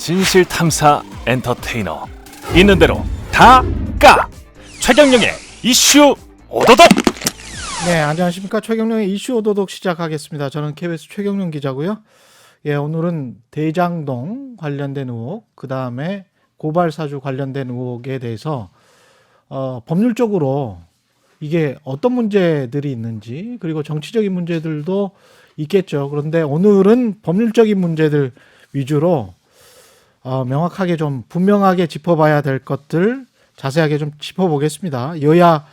진실탐사 엔터테이너 있는 대로 다 까 최경영의 이슈 오도독. 네, 안녕하십니까. 최경영의 이슈 오도독 시작하겠습니다. 저는 KBS 최경영 기자고요. 예, 오늘은 대장동 관련된 의혹, 그 다음에 고발 사주 관련된 의혹에 대해서 법률적으로 이게 어떤 문제들이 있는지, 그리고 정치적인 문제들도 있겠죠. 그런데 오늘은 법률적인 문제들 위주로 명확하게 좀 분명하게 짚어봐야 될 것들 자세하게 좀 짚어보겠습니다. 여야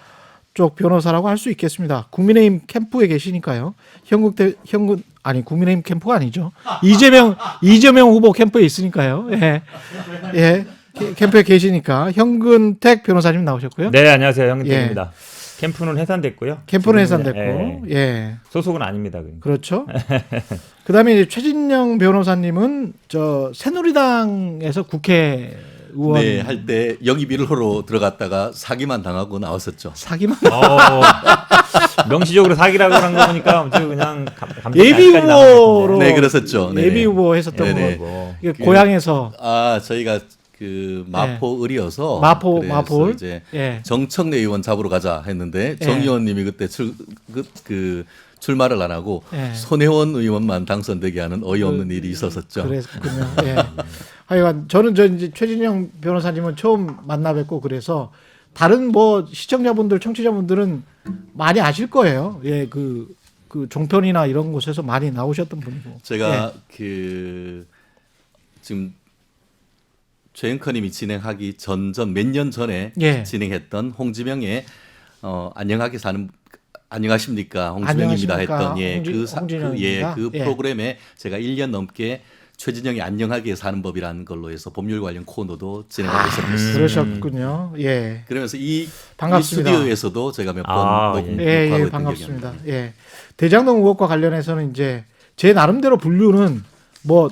쪽 변호사라고 할 수 있겠습니다. 국민의힘 캠프에 계시니까요. 국민의힘 캠프가 아니죠. 이재명 후보 캠프에 있으니까요. 예. 예. 캠프에 계시니까 현근택 변호사님 나오셨고요. 네, 안녕하세요. 현근택입니다. 캠프는 해산됐고요. 캠프는 해산됐고, 예. 소속은 아닙니다. 그러니까. 그렇죠. 그다음에 이제 최진영 변호사님은 저 새누리당에서 국회의원 네, 할 때 영입 1호로 들어갔다가 사기만 당하고 나왔었죠. 사기만 명시적으로 사기라고 한 거 보니까 그냥 예비 후보로 네, 그랬었죠. 네. 예비 후보 했었던 네네. 거고. 이게 고향에서 저희가 그 마포을이어서 마포 이제 예. 정청래 의원 잡으러 가자 했는데 정 예. 의원님이 그때 출마를 안 하고 예. 손혜원 의원만 당선되게 하는 어이없는 일이 있었었죠. 그랬군요. 예. 하여간 저는 이제 최진영 변호사님은 처음 만나 뵙고 그래서 다른 뭐 시청자분들, 청취자분들은 많이 아실 거예요. 예, 그 종편이나 이런 곳에서 많이 나오셨던 분이고. 제가 예. 지금 최영커님이 진행하기 전 몇 년 전에 예. 진행했던 홍지명의 안녕하십니까 홍지명입니다 했던 홍진영입니다. 그 예. 프로그램에 제가 1년 넘게 최진영이 안녕하게 사는 법이라는 걸로 해서 법률 관련 코너도 진행하고 있었습니다. 그러셨군요. 예. 그러면서 이 반갑습니다. 스튜디오에서도 제가 몇 번 녹음하고 예, 있던 반갑습니다. 기억이 납니다. 예. 대장동 의혹과 관련해서는 이제 제 나름대로 분류는 뭐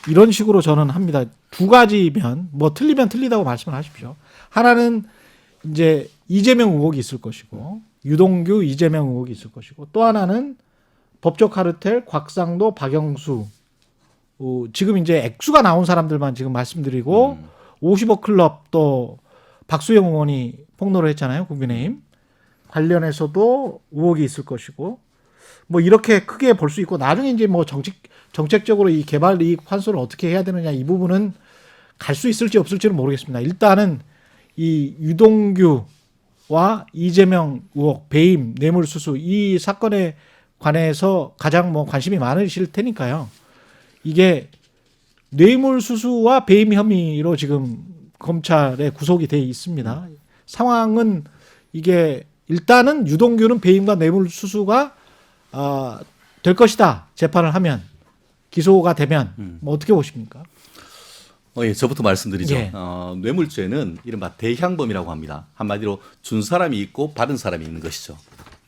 이런 식으로 저는 합니다. 두 가지면 뭐 틀리면 틀리다고 말씀을 하십시오. 하나는 이제 이재명 의혹이 있을 것이고 유동규 이재명 의혹이 있을 것이고 또 하나는 법적 카르텔 곽상도 박영수 지금 이제 액수가 나온 사람들만 지금 말씀드리고 50억 클럽 또 박수영 의원이 폭로를 했잖아요. 국민의힘 관련해서도 의혹이 있을 것이고 뭐 이렇게 크게 볼 수 있고 나중에 이제 뭐 정책적으로 이 개발 이익 환수를 어떻게 해야 되느냐 이 부분은 갈 수 있을지 없을지는 모르겠습니다. 일단은 이 유동규와 이재명 의혹 배임 뇌물수수 이 사건에 관해서 가장 뭐 관심이 많으실 테니까요. 이게 뇌물수수와 배임 혐의로 지금 검찰에 구속이 돼 있습니다. 상황은 이게 일단은 유동규는 배임과 뇌물수수가 될 것이다. 재판을 하면 기소가 되면 뭐 어떻게 보십니까? 예, 저부터 말씀드리죠. 예. 뇌물죄는 이른바 대향범이라고 합니다. 한마디로 준 사람이 있고 받은 사람이 있는 것이죠.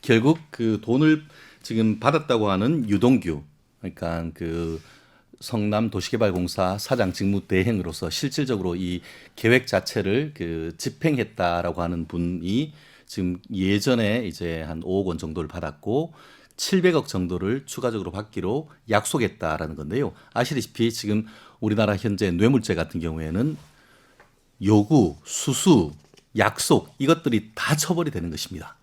결국 그 돈을 지금 받았다고 하는 유동규, 그러니까 그 성남도시개발공사 사장 직무 대행으로서 실질적으로 이 계획 자체를 그 집행했다라고 하는 분이 지금 예전에 이제 한 5억 원 정도를 받았고 700억 정도를 추가적으로 받기로 약속했다라는 건데요. 아시다시피 지금 우리나라 현재 뇌물죄 같은 경우에는 요구, 수수, 약속 이것들이 다 처벌이 되는 것입니다.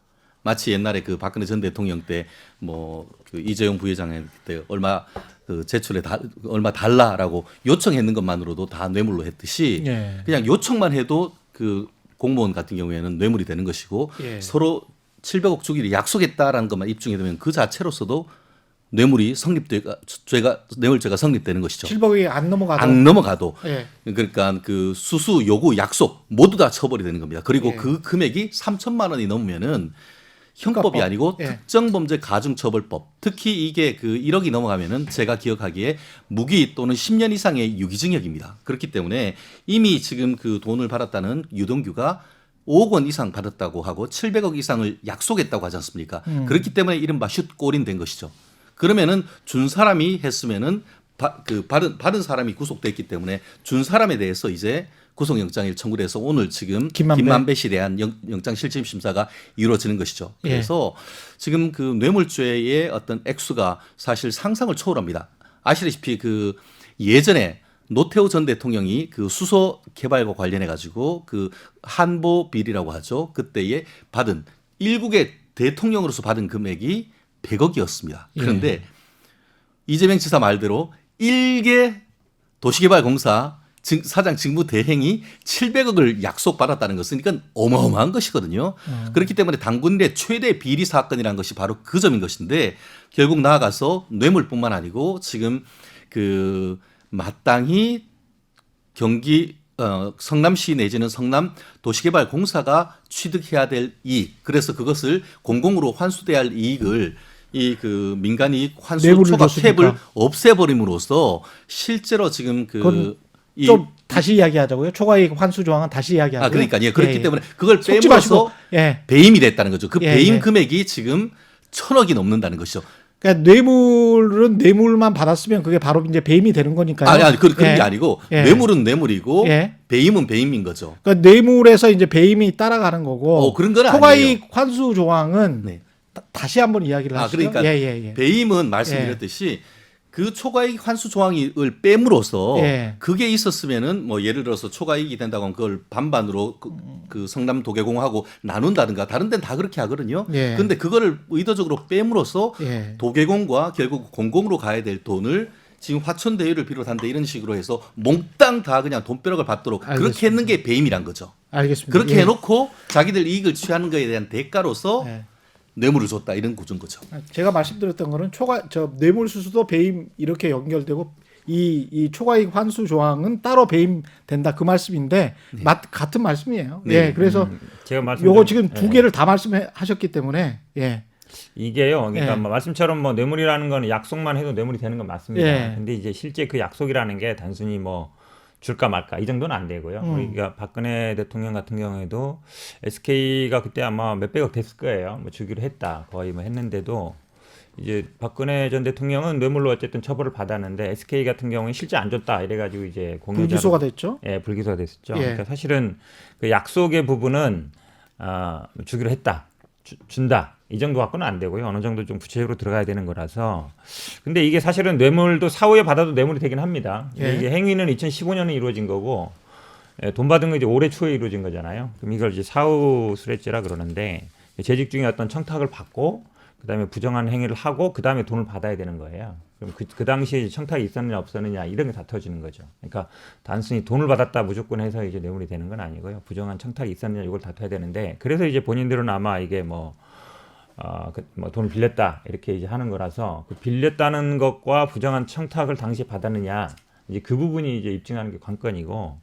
마치 옛날에 그 박근혜 전 대통령 때 뭐 그 이재용 부회장의 때 얼마 그 제출에 얼마 달라라고 요청했는 것만으로도 다 뇌물로 했듯이 예. 그냥 요청만 해도 그 공무원 같은 경우에는 뇌물이 되는 것이고 예. 서로 700억 주기를 약속했다라는 것만 입증이 되면 그 자체로서도 뇌물이 뇌물죄가 성립되는 것이죠. 700억이 안 넘어가도 예. 그러니까 그 수수, 요구, 약속 모두 다 처벌이 되는 겁니다. 그리고 예. 그 금액이 3천만 원이 넘으면은 형법이 아니고 예. 특정범죄 가중처벌법. 특히 이게 그 1억이 넘어가면은 제가 기억하기에 무기 또는 10년 이상의 유기징역입니다. 그렇기 때문에 이미 지금 그 돈을 받았다는 유동규가 5억 원 이상 받았다고 하고 700억 이상을 약속했다고 하지 않습니까? 그렇기 때문에 이른바 슛골인 된 것이죠. 그러면은 준 사람이 했으면은 받은 사람이 구속됐기 때문에 준 사람에 대해서 이제 구속영장을 청구를 해서 오늘 지금 김만배 씨에 대한 영장실질심사가 이루어지는 것이죠. 그래서 지금 그 뇌물죄의 어떤 액수가 사실 상상을 초월합니다. 아시다시피 그 예전에 노태우 전 대통령이 그 수소 개발과 관련해 가지고 그 한보 비리라고 하죠. 그때에 받은 일국의 대통령으로서 받은 금액이 100억이었습니다. 그런데 이재명 지사 말대로 1개 도시개발공사 사장 직무 대행이 700억을 약속받았다는 것은 이건 어마어마한 것이거든요. 그렇기 때문에 당군 내 최대 비리 사건이라는 것이 바로 그 점인 것인데 결국 나아가서 뇌물뿐만 아니고 지금 그 마땅히 경기 성남시 내지는 성남 도시개발공사가 취득해야 될 이익, 그래서 그것을 공공으로 환수돼야 할 이익을 이 그 민간이익 환수 초과 캡을 없애버림으로써 실제로 지금 좀 다시 이야기하자고요. 초과이익 환수 조항은 다시 이야기하고요. 그러니까요. 그렇기 때문에 그걸 속지 빼면서 마시고. 배임이 됐다는 거죠. 그 예, 배임 예. 금액이 지금 1,000억이 넘는다는 것이죠. 그러니까 뇌물은 뇌물만 받았으면 그게 바로 이제 배임이 되는 거니까요. 아니 그런 예. 게 아니고 예. 뇌물은 뇌물이고 예. 배임은 배임인 거죠. 그러니까 뇌물에서 이제 배임이 따라가는 거고. 그런 건 초과이익 환수 조항은 네. 다시 한번 이야기를 하시죠. 그러니까 예. 배임은 말씀드렸듯이 그 초과이익 환수 조항을 빼므로써 예. 그게 있었으면은 뭐 예를 들어서 초과이익이 된다고 하면 그걸 반반으로 그 성남 도계공하고 나눈다든가 다른 데는 다 그렇게 하거든요. 예. 그런데 그거를 의도적으로 빼므로써 예. 도계공과 결국 공공으로 가야 될 돈을 지금 화천대유를 비롯한 데 이런 식으로 해서 몽땅 다 그냥 돈벼락을 받도록 알겠습니다. 그렇게 했는 게 배임이란 거죠. 알겠습니다. 그렇게 예. 해놓고 자기들 이익을 취하는 거에 대한 대가로서 예. 뇌물을 줬다 이런 구조인 거죠. 제가 말씀드렸던 거는 뇌물 수수도 배임 이렇게 연결되고 이 초과이익 환수 조항은 따로 배임된다 그 말씀인데 같은 말씀이에요. 네. 예. 그래서 제가 요거 지금 두 개를 다 말씀하셨기 때문에 예. 이게요. 그러니까 예. 뭐 말씀처럼 뭐 뇌물이라는 거는 약속만 해도 뇌물이 되는 건 맞습니다. 예. 근데 이제 실제 그 약속이라는 게 단순히 뭐 줄까 말까 이 정도는 안 되고요. 우리가 박근혜 대통령 같은 경우에도 SK가 그때 아마 몇백억 됐을 거예요. 뭐 주기로 했다. 거의 뭐 했는데도 이제 박근혜 전 대통령은 뇌물로 어쨌든 처벌을 받았는데 SK 같은 경우는 실제 안 줬다. 이래가지고 이제 불기소가 됐죠. 예, 불기소가 됐었죠. 예. 그러니까 사실은 그 약속의 부분은 주기로 했다. 준다. 이 정도 갖고는 안 되고요. 어느 정도 좀 구체적으로 들어가야 되는 거라서. 근데 이게 사실은 뇌물도 사후에 받아도 뇌물이 되긴 합니다. 예. 이게 행위는 2015년에 이루어진 거고 돈 받은 거 이제 올해 초에 이루어진 거잖아요. 그럼 이걸 이제 사후 수뢰죄라 그러는데 재직 중에 어떤 청탁을 받고 그다음에 부정한 행위를 하고 그다음에 돈을 받아야 되는 거예요. 그럼 그 당시에 청탁이 있었느냐 없었느냐 이런 게 다 터지는 거죠. 그러니까 단순히 돈을 받았다 무조건 해서 이제 뇌물이 되는 건 아니고요. 부정한 청탁이 있었느냐 이걸 다퉈야 되는데 그래서 이제 본인들은 아마 이게 뭐 돈을 빌렸다 이렇게 이제 하는 거라서 그 빌렸다는 것과 부정한 청탁을 당시에 받았느냐 이제 그 부분이 이제 입증하는 게 관건이고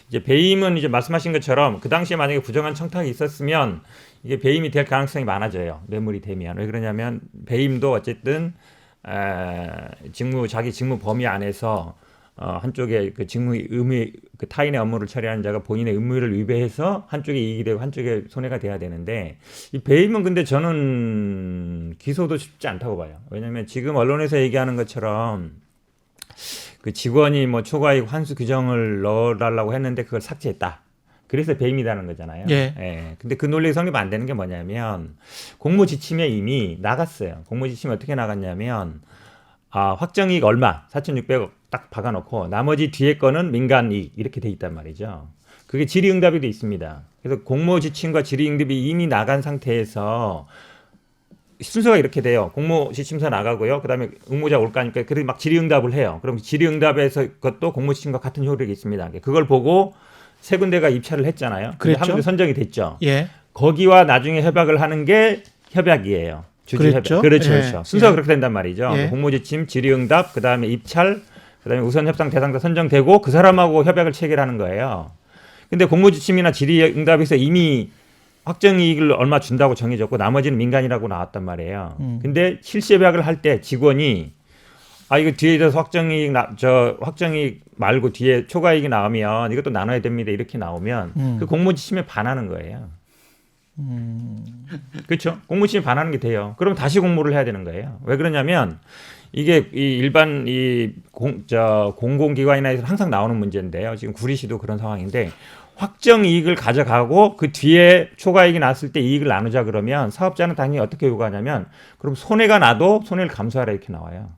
이제 배임은 이제 말씀하신 것처럼 그 당시에 만약에 부정한 청탁이 있었으면 이게 배임이 될 가능성이 많아져요. 뇌물이 되면 왜 그러냐면 배임도 어쨌든 자기 직무 범위 안에서 한쪽에 그 의무 그 타인의 업무를 처리하는 자가 본인의 의무를 위배해서 한쪽에 이익이 되고 한쪽에 손해가 돼야 되는데 이 배임은 근데 저는 기소도 쉽지 않다고 봐요. 왜냐하면 지금 언론에서 얘기하는 것처럼 그 직원이 뭐 초과이익 환수 규정을 넣어달라고 했는데 그걸 삭제했다. 그래서 배임이라는 거잖아요. 예. 근데 그 논리 성립 안 되는 게 뭐냐면 공모 지침에 이미 나갔어요. 공모 지침이 어떻게 나갔냐면 확정이익 얼마 4,600억 딱 박아놓고 나머지 뒤에 거는 민간이익 이렇게 돼 있단 말이죠. 그게 질의응답이 돼 있습니다. 그래서 공모 지침과 질의응답이 이미 나간 상태에서 순서가 이렇게 돼요. 공모 지침서 나가고요. 그다음에 응모자 올 거니까 그래서 막 질의응답을 해요. 그럼 질의응답에서 그것도 공모 지침과 같은 효력이 있습니다. 그걸 보고 세 군데가 입찰을 했잖아요. 그랬죠. 한 군데 선정이 됐죠. 예. 거기와 나중에 협약을 하는 게 협약이에요. 주주 그랬죠. 협약. 그렇죠. 예. 그렇죠. 순서가 예. 그렇게 된단 말이죠. 예. 공모지침, 질의응답, 그다음에 입찰, 그다음에 우선 협상 대상자 선정되고 그 사람하고 협약을 체결하는 거예요. 근데 공모지침이나 질의응답에서 이미 확정이익을 얼마 준다고 정해졌고 나머지는 민간이라고 나왔단 말이에요. 근데 실시협약을 할 때 직원이 이거 뒤에 서 확정이익 말고 뒤에 초과이익이 나오면 이것도 나눠야 됩니다. 이렇게 나오면 그 공모지침에 반하는 거예요. 그렇죠? 공모지침에 반하는 게 돼요. 그럼 다시 공모를 해야 되는 거예요. 왜 그러냐면 이게 일반 공공기관이나 항상 나오는 문제인데요. 지금 구리시도 그런 상황인데 확정 이익을 가져가고 그 뒤에 초과이익이 났을 때 이익을 나누자 그러면 사업자는 당연히 어떻게 요구하냐면 그럼 손해가 나도 손해를 감수하라 이렇게 나와요.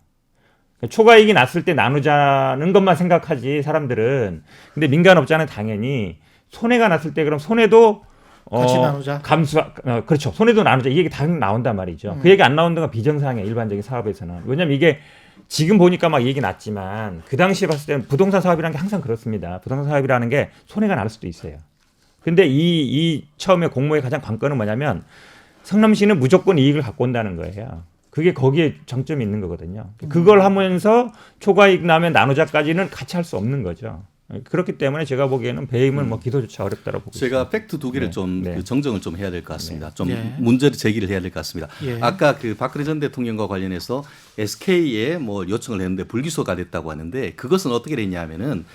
초과이익이 났을 때 나누자는 것만 생각하지 사람들은. 근데 민간업자는 당연히 손해가 났을 때 그럼 손해도 같이 나누자. 그렇죠. 손해도 나누자. 이 얘기 당연히 나온단 말이죠. 그 얘기 안 나오는 건 비정상이에요. 일반적인 사업에서는. 왜냐면 이게 지금 보니까 막 얘기 났지만 그 당시에 봤을 때는 부동산 사업이라는 게 항상 그렇습니다. 부동산 사업이라는 게 손해가 날 수도 있어요. 근데 이 처음에 공모의 가장 관건은 뭐냐면 성남시는 무조건 이익을 갖고 온다는 거예요. 그게 거기에 정점이 있는 거거든요. 그걸 하면서 초과이익 나면 나누자까지는 같이 할 수 없는 거죠. 그렇기 때문에 제가 보기에는 배임은 뭐 기도조차 어렵다고 보고 있습니다. 제가 팩트 두 개를 네. 좀 네. 그 정정을 좀 해야 될 것 같습니다. 좀 예. 문제를 제기를 해야 될 것 같습니다. 예. 아까 그 박근혜 전 대통령과 관련해서 SK에 뭐 요청을 했는데 불기소가 됐다고 하는데 그것은 어떻게 됐냐면은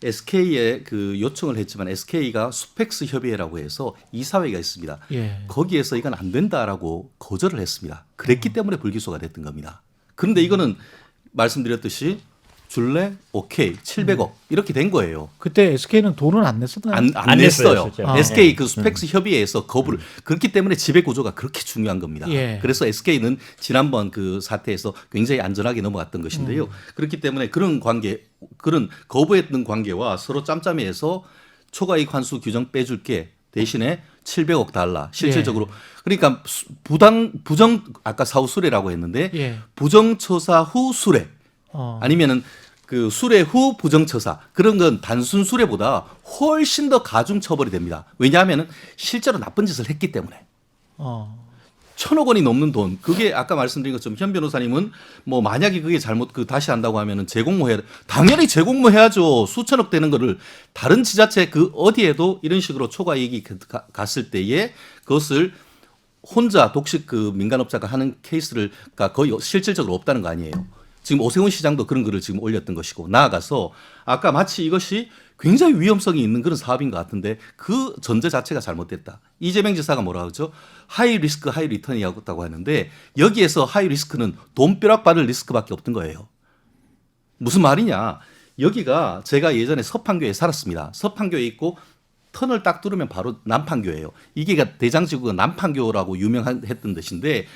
SK에 그 요청을 했지만 SK가 수펙스 협의회라고 해서 이사회가 있습니다. 예. 거기에서 이건 안 된다라고 거절을 했습니다. 그랬기 때문에 불기소가 됐던 겁니다. 그런데 이거는 말씀드렸듯이 줄래? 오케이. 700억. 이렇게 된 거예요. 그때 SK는 돈은 안 냈었나요? 안 냈어요. 실제로. SK 그 스펙스 협의회에서 거부를 그렇기 때문에 지배 구조가 그렇게 중요한 겁니다. 예. 그래서 SK는 지난번 그 사태에서 굉장히 안전하게 넘어갔던 것인데요. 그렇기 때문에 그런 관계, 그런 거부했던 관계와 서로 짬짬이해서 초과이익 환수 규정 빼줄게 대신에 700억 달러 실질적으로 그러니까 부정 아까 사후 수뢰라고 했는데 예. 부정처사 후 수뢰 아니면은 그 수뢰 후 부정처사 그런 건 단순 수뢰보다 훨씬 더 가중 처벌이 됩니다. 왜냐하면은 실제로 나쁜 짓을 했기 때문에. 어. 1,000억 원이 넘는 돈. 그게 아까 말씀드린 것처럼 현 변호사님은 뭐 만약에 그게 잘못 그 다시 한다고 하면은 재공모해야 당연히 재공모해야죠. 수천억 되는 거를 다른 지자체 그 어디에도 이런 식으로 초과이익이 갔을 때에 그것을 혼자 독식 그 민간업자가 하는 케이스를 거의 실질적으로 없다는 거 아니에요. 지금 오세훈 시장도 그런 글을 지금 올렸던 것이고 나아가서 아까 마치 이것이 굉장히 위험성이 있는 그런 사업인 것 같은데 그 전제 자체가 잘못됐다. 이재명 지사가 뭐라 그러죠? 하이 리스크 하이 리턴이었다고 하는데 여기에서 하이 리스크는 돈벼락 받을 리스크밖에 없던 거예요. 무슨 말이냐? 여기가 제가 예전에 서판교에 살았습니다. 서판교에 있고 터널 딱 뚫으면 바로 남판교예요. 이게 대장지구가 남판교라고 유명했던 뜻인데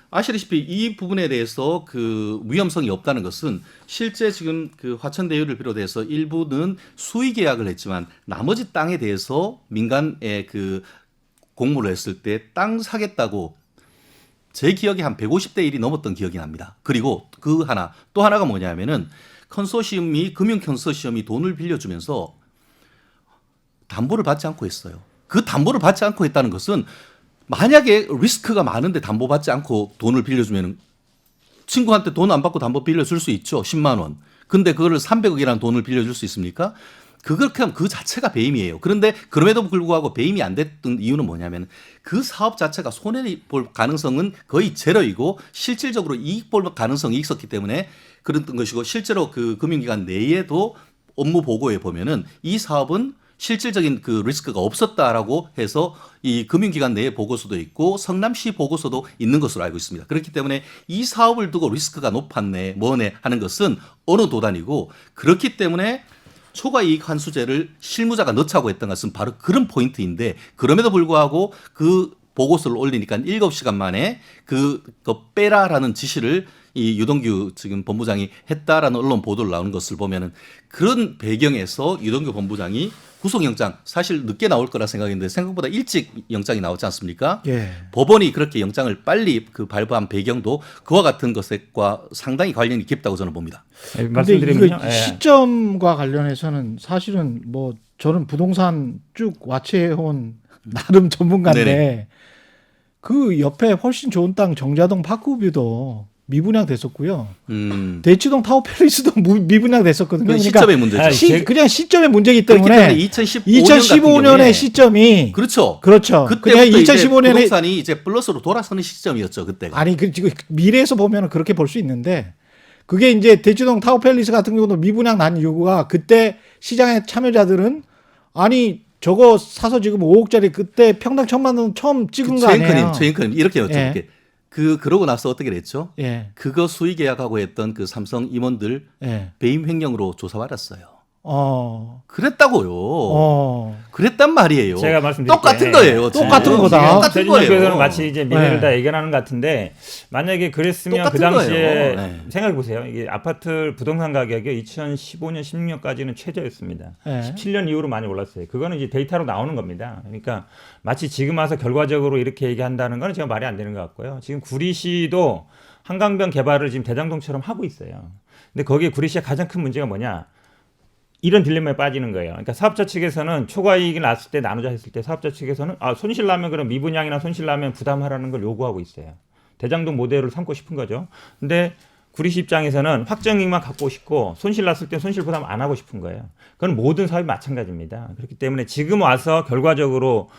아시다시피 이 부분에 대해서 그 위험성이 없다는 것은 실제 지금 그 화천대유를 비롯해서 일부는 수의 계약을 했지만 나머지 땅에 대해서 민간에 그 공모를 했을 때 땅 사겠다고 제 기억에 한 150대 1이 넘었던 기억이 납니다. 그리고 그 하나 또 하나가 뭐냐면은 컨소시엄이 금융 컨소시엄이 돈을 빌려주면서 담보를 받지 않고 했어요. 그 담보를 받지 않고 했다는 것은 만약에 리스크가 많은데 담보 받지 않고 돈을 빌려주면 친구한테 돈 안 받고 담보 빌려줄 수 있죠. 10만 원. 근데 그거를 300억이라는 돈을 빌려줄 수 있습니까? 그렇게 하면 그 자체가 배임이에요. 그런데 그럼에도 불구하고 배임이 안 됐던 이유는 뭐냐면 그 사업 자체가 손해 볼 가능성은 거의 제로이고 실질적으로 이익 볼 가능성이 있었기 때문에 그랬던 것이고 실제로 그 금융기관 내에도 업무 보고에 보면은 이 사업은 실질적인 그 리스크가 없었다라고 해서 이 금융기관 내의 보고서도 있고 성남시 보고서도 있는 것으로 알고 있습니다. 그렇기 때문에 이 사업을 두고 리스크가 높았네 뭐네 하는 것은 어느 도단이고 그렇기 때문에 초과이익 환수제를 실무자가 넣자고 했던 것은 바로 그런 포인트인데 그럼에도 불구하고 그 보고서를 올리니까 7시간 만에 그거 빼라라는 지시를 이 유동규 지금 본부장이 했다라는 언론 보도를 나오는 것을 보면은 그런 배경에서 유동규 본부장이 구속영장 사실 늦게 나올 거라 생각했는데 생각보다 일찍 영장이 나왔지 않습니까? 예. 법원이 그렇게 영장을 빨리 그 발부한 배경도 그와 같은 것과 상당히 관련이 깊다고 저는 봅니다. 근데 말씀드리면요. 이거 시점과 관련해서는 사실은 뭐 저는 부동산 쭉 와치해온 나름 전문가인데 네네. 그 옆에 훨씬 좋은 땅 정자동 파크뷰도 미분양 됐었고요. 음. 대치동 타워팰리스도 미분양 됐었거든요. 그건 그러니까 시점의 문제죠. 그냥 시점의 문제이기 그렇기 때문에 때문에 2015년의 2015년의 시점이 그렇죠. 그렇죠. 그냥 그때부터 이제 2015년에 부동산이 이제 플러스로 돌아서는 시점이었죠 그때가. 아니 그 지금 미래에서 보면은 그렇게 볼 수 있는데 그게 이제 대치동 타워팰리스 같은 경우도 미분양 난 이유가 그때 시장의 참여자들은 아니 저거 사서 지금 5억짜리 그때 평당 1,000만 원 처음 찍은 거 아니에요? 최인크님 이렇게 여쭤볼게. 예. 그러고 나서 어떻게 됐죠? 예. 그거 수의 계약하고 했던 그 삼성 임원들 예. 배임 횡령으로 조사받았어요. 어. 그랬다고요. 어. 그랬단 말이에요. 제가 말씀드릴게요. 똑같은 거예요. 지금. 똑같은 거다. 똑같은 최진영께서는 거예요. 마치 이제 미래를 네. 다 예견하는 것 같은데 만약에 그랬으면 그 똑같은 당시에 거예요. 네. 생각해 보세요. 이게 아파트 부동산 가격이 2015년, 16년까지는 최저였습니다. 네. 17년 이후로 많이 올랐어요. 그거는 이제 데이터로 나오는 겁니다. 그러니까 마치 지금 와서 결과적으로 이렇게 얘기한다는 건 제가 말이 안 되는 것 같고요. 지금 구리시도 한강변 개발을 지금 대장동처럼 하고 있어요. 근데 거기에 구리시의 가장 큰 문제가 뭐냐? 이런 딜레마에 빠지는 거예요. 그러니까 사업자 측에서는 초과 이익이 났을 때 나누자 했을 때 사업자 측에서는 손실 나면 그럼 미분양이나 손실 나면 부담하라는 걸 요구하고 있어요. 대장동 모델을 삼고 싶은 거죠. 근데 구리시 입장에서는 확정 이익만 갖고 싶고 손실 났을 때 손실 부담 안 하고 싶은 거예요. 그건 모든 사업이 마찬가지입니다. 그렇기 때문에 지금 와서 결과적으로